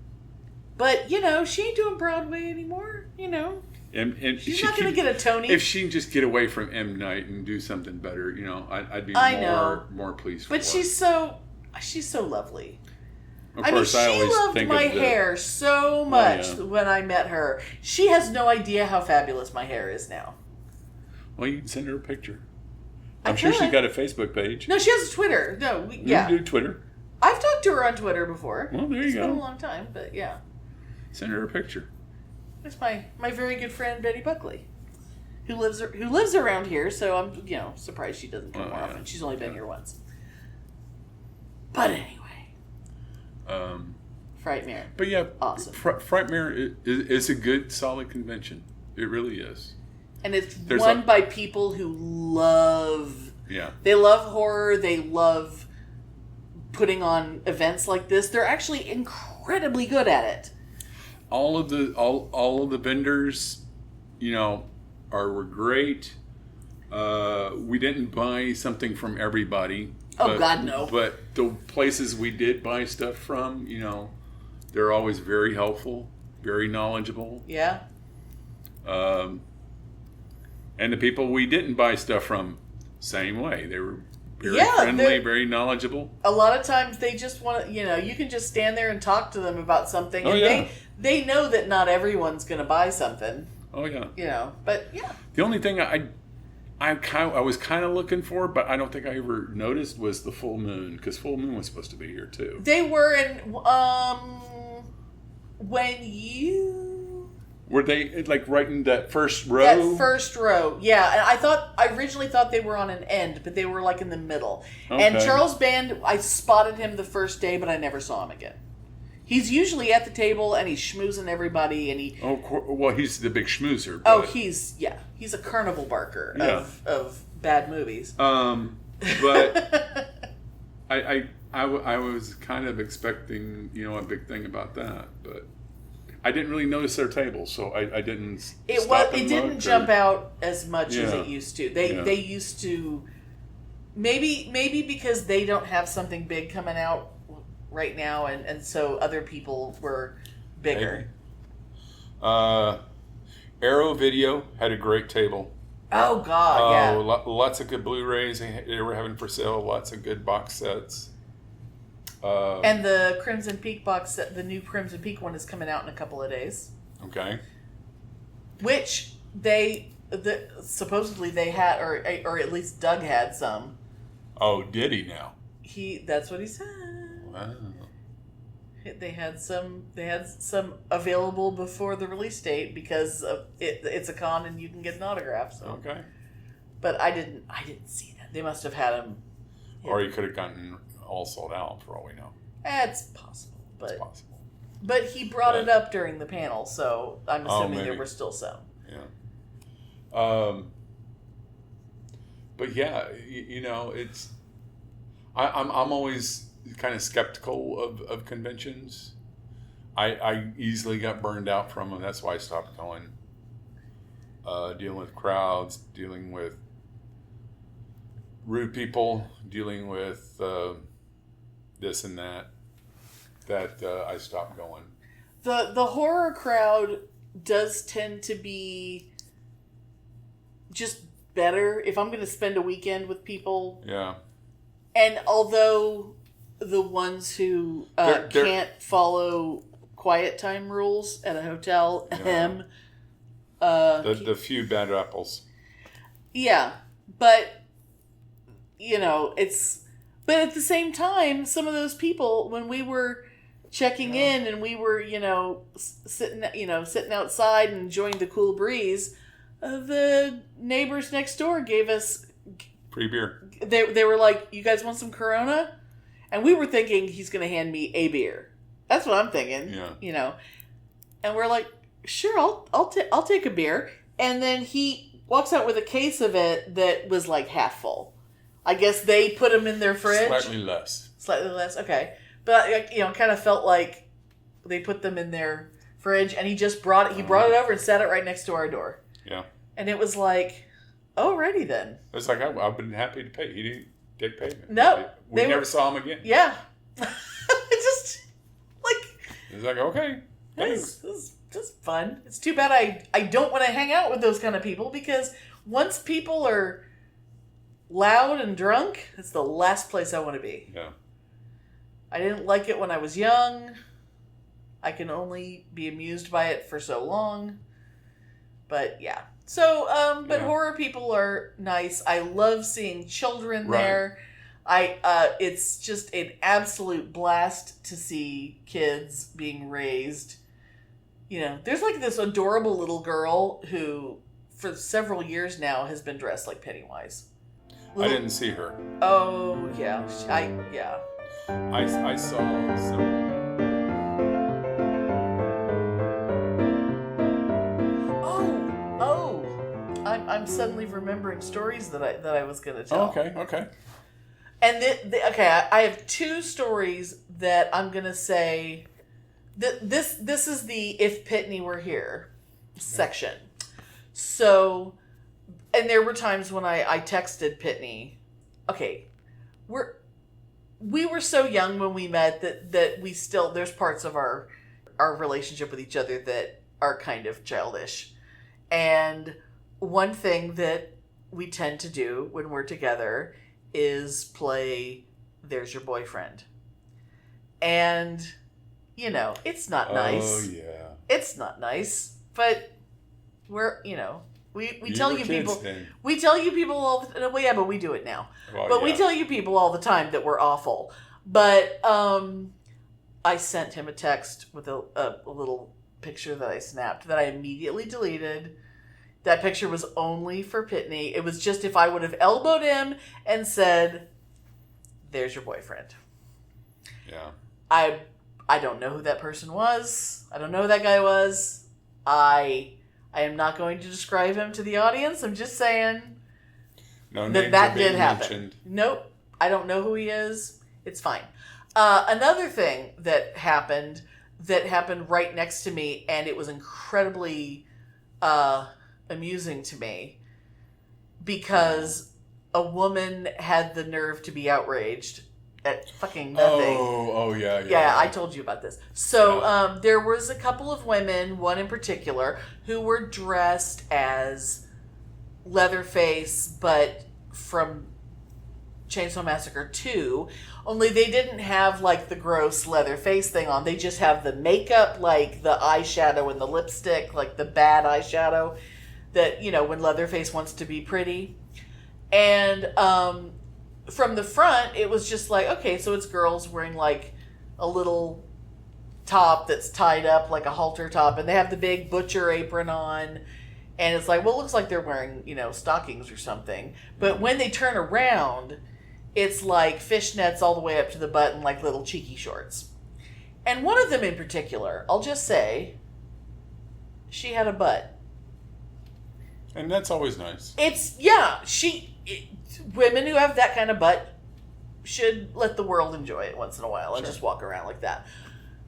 But, she ain't doing Broadway anymore, And she's not going to get a Tony. If she can just get away from M. Night and do something better, I'd be more pleased for her. But she's so lovely. Of course, she I always loved think my of hair so much when I met her. She has no idea how fabulous my hair is now. Well, you can send her a picture. I'm sure she's got a Facebook page. No, she has a Twitter. No, You can do Twitter. I've talked to her on Twitter before. Well, there you go. It's been a long time, but yeah. Send her a picture. It's my very good friend Betty Buckley, who lives around here. So I'm surprised she doesn't come more often. She's only been here once. But anyway. Frightmare. But yeah, awesome. Frightmare is a good, solid convention. It really is. And it's run by people who love. Yeah. They love horror. They love putting on events like this. They're actually incredibly good at it. All of the vendors, were great. We didn't buy something from everybody. Oh, God, no. But the places we did buy stuff from, they're always very helpful, very knowledgeable. Yeah. And the people we didn't buy stuff from, same way. They were very friendly, very knowledgeable. A lot of times they just want to, you can just stand there and talk to them about something. Oh, and yeah. They know that not everyone's going to buy something. Oh, yeah. But yeah. The only thing I was kind of looking for, but I don't think I ever noticed, was the full moon, because full moon was supposed to be here too. They were in when you were they like right in that first row? That first row, yeah. And I originally thought they were on an end, but they were like in the middle. Okay. And Charles Band, I spotted him the first day, but I never saw him again. He's usually at the table and he's schmoozing everybody, and he. Oh well, he's the big schmoozer. Oh, he's a carnival barker of bad movies. But I was kind of expecting a big thing about that, but I didn't really notice their table, so I didn't. It didn't jump out as much as it used to. They used to maybe because they don't have something big coming out right now, and so other people were bigger. Arrow Video had a great table. Oh God, yeah. Lots of good Blu-rays they were having for sale. Lots of good box sets. And the Crimson Peak box set, the new Crimson Peak one, is coming out in a couple of days. Okay. Which supposedly they had, or at least Doug had some. Oh, did he now? That's what he said. Wow. They had some available before the release date because it's a con and you can get an autograph. So. Okay. But I didn't see that. They must have had them. Or you could have gotten all sold out for all we know. It's possible, but he brought it up during the panel, so I'm assuming there were still some. Yeah. But yeah, it's. I'm always kind of skeptical of conventions. I easily got burned out from them. That's why I stopped going. Dealing with crowds, dealing with rude people, dealing with this and that. I stopped going. The horror crowd does tend to be just better if I'm going to spend a weekend with people. Yeah. And although the ones who can't follow quiet time rules at a hotel, the few bad apples. Yeah, but but at the same time, some of those people, when we were checking in and we were sitting outside and enjoying the cool breeze, the neighbors next door gave us free beer. They were like, "You guys want some Corona?" And we were thinking he's going to hand me a beer. That's what I'm thinking. Yeah. And we're like, "Sure, I'll take a beer." And then he walks out with a case of it that was like half full. I guess they put them in their fridge. Slightly less. Slightly less? Okay. But, kind of felt like they put them in their fridge, and he just brought it over and set it right next to our door. Yeah. And it was like, alrighty then. It's like, I've been happy to pay. He didn't take payment. No. We never saw him again. Yeah. Just, like... It's like, okay, thanks. This is just fun. It's too bad I don't want to hang out with those kind of people, because once people are loud and drunk, it's the last place I want to be. Yeah. I didn't like it when I was young. I can only be amused by it for so long. But yeah. So, horror people are nice. I love seeing children there. It's just an absolute blast to see kids being raised. There's like this adorable little girl who, for several years now, has been dressed like Pennywise. I didn't see her. Oh, yeah. I saw some... I'm suddenly remembering stories that I was going to tell. Okay. And I have two stories that I'm going to say. This is the If Pitney Were Here section. So, and there were times when I texted Pitney. Okay, we were so young when we met that we still, there's parts of our relationship with each other that are kind of childish. And one thing that we tend to do when we're together is play There's Your Boyfriend. And, it's not nice. Oh, yeah. It's not nice. But we're, we tell you people. Then. We tell you people all the time. Well, yeah, but we do it now. Well, but we tell you people all the time that we're awful. But I sent him a text with a little picture that I snapped that I immediately deleted. That picture was only for Pitney. It was just if I would have elbowed him and said, "There's your boyfriend." Yeah. I don't know who that person was. I don't know who that guy was. I am not going to describe him to the audience. I'm just saying that did happen. Mentioned. Nope. I don't know who he is. It's fine. Another thing that happened right next to me, and it was incredibly amusing to me, because a woman had the nerve to be outraged at fucking nothing. Oh, yeah. Yeah, I told you about this. So there was a couple of women, one in particular, who were dressed as Leatherface, but from Chainsaw Massacre 2, only they didn't have like the gross Leatherface thing on. They just have the makeup, like the eyeshadow and the lipstick, like the bad eyeshadow that, when Leatherface wants to be pretty. And from the front, it was just like, okay, so it's girls wearing like a little top that's tied up like a halter top, and they have the big butcher apron on, and it's like, well, it looks like they're wearing, stockings or something. But when they turn around, it's like fishnets all the way up to the butt and like little cheeky shorts. And one of them in particular, I'll just say, she had a butt. And that's always nice. Women who have that kind of butt should let the world enjoy it once in a while and just walk around like that.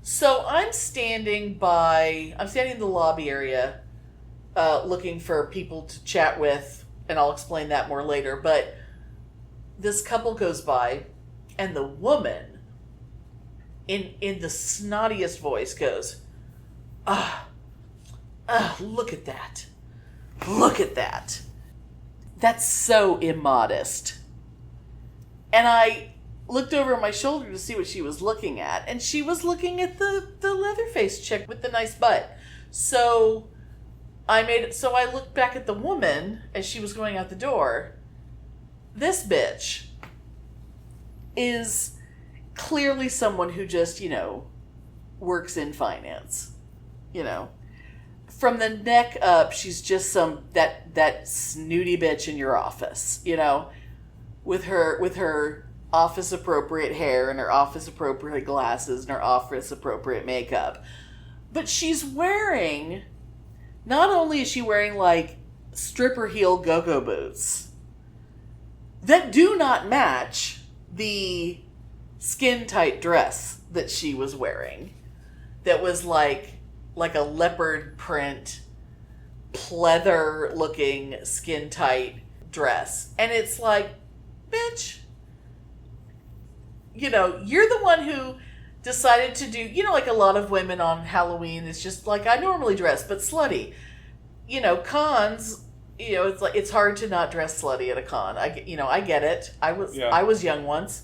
So I'm standing in the lobby area looking for people to chat with, and I'll explain that more later. But this couple goes by, and the woman, in the snottiest voice, goes, look at that. Look at that. That's so immodest. And I looked over my shoulder to see what she was looking at, and she was looking at the Leatherface chick with the nice butt. So I looked back at the woman as she was going out the door. This bitch is clearly someone who just, works in finance. From the neck up, she's just that snooty bitch in your office, with her office appropriate hair and her office appropriate glasses and her office appropriate makeup. But she's wearing, not only is she wearing like stripper heel go-go boots that do not match the skin tight dress that she was wearing that was like a leopard print, pleather looking skin tight dress. And it's like, bitch, you know, you're the one who decided to do, you know, like a lot of women on Halloween, it's just like, I normally dress, but slutty. You know, cons, you know, it's like, it's hard to not dress slutty at a con. I get it. I was young once,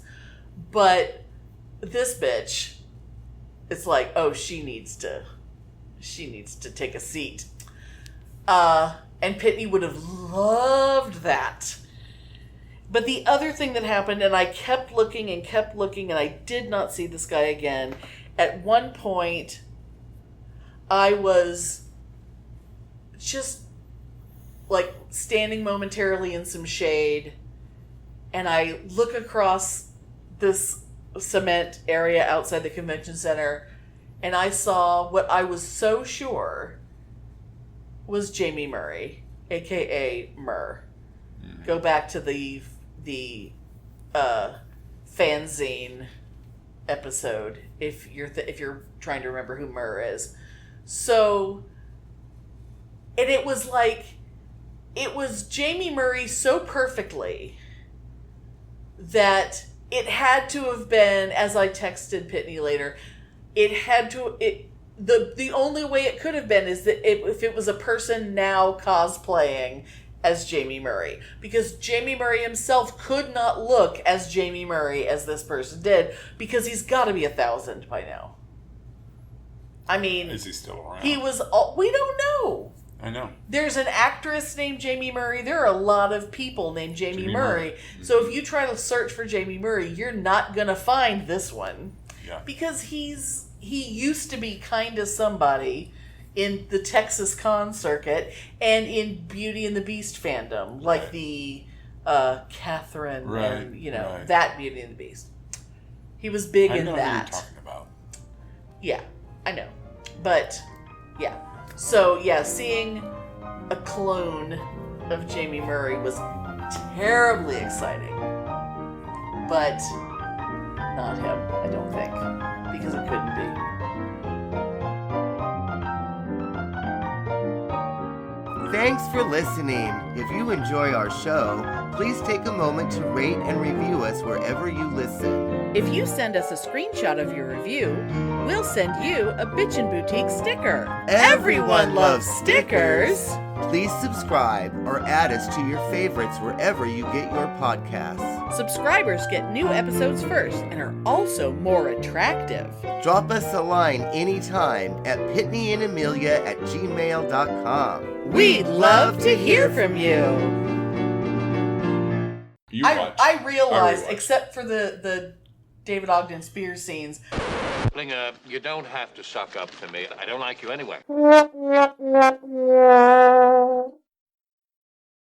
but this bitch, it's like, oh, she needs to take a seat. And Pitney would have loved that. But the other thing that happened, and I kept looking and I did not see this guy again. At one point, I was just like standing momentarily in some shade, and I look across this cement area outside the convention center, and I saw what I was so sure was Jamie Murray, aka Murr. Go back to the fanzine episode if you're trying to remember who Murr is. So, and it was like, it was Jamie Murray so perfectly that it had to have been, as I texted Pitney later, the only way it could have been is that if it was a person now cosplaying as Jamie Murray, because Jamie Murray himself could not look as Jamie Murray as this person did, because he's got to be 1,000 by now. I mean, is he still around? We don't know. I know. There's an actress named Jamie Murray. There are a lot of people named Jamie Murray. Mm-hmm. So if you try to search for Jamie Murray, you're not gonna find this one. Yeah. Because he used to be kind of somebody in the Texas con circuit and in Beauty and the Beast fandom, like the Catherine and that Beauty and the Beast. He was big in that. I know what you're talking about. Yeah, I know. But yeah. So yeah, seeing a clone of Jamie Murray was terribly exciting. But not him, I don't think. Because it couldn't be. Thanks for listening. If you enjoy our show, please take a moment to rate and review us wherever you listen. If you send us a screenshot of your review, we'll send you a Bitchen Boutique sticker. Everyone loves stickers. Please subscribe or add us to your favorites wherever you get your podcasts. Subscribers get new episodes first and are also more attractive. Drop us a line anytime at PitneyAndAmelia@gmail.com. We'd love to hear from you. I realized, except for the David Ogden Spears scenes. Klinger, you don't have to suck up to me. I don't like you anyway.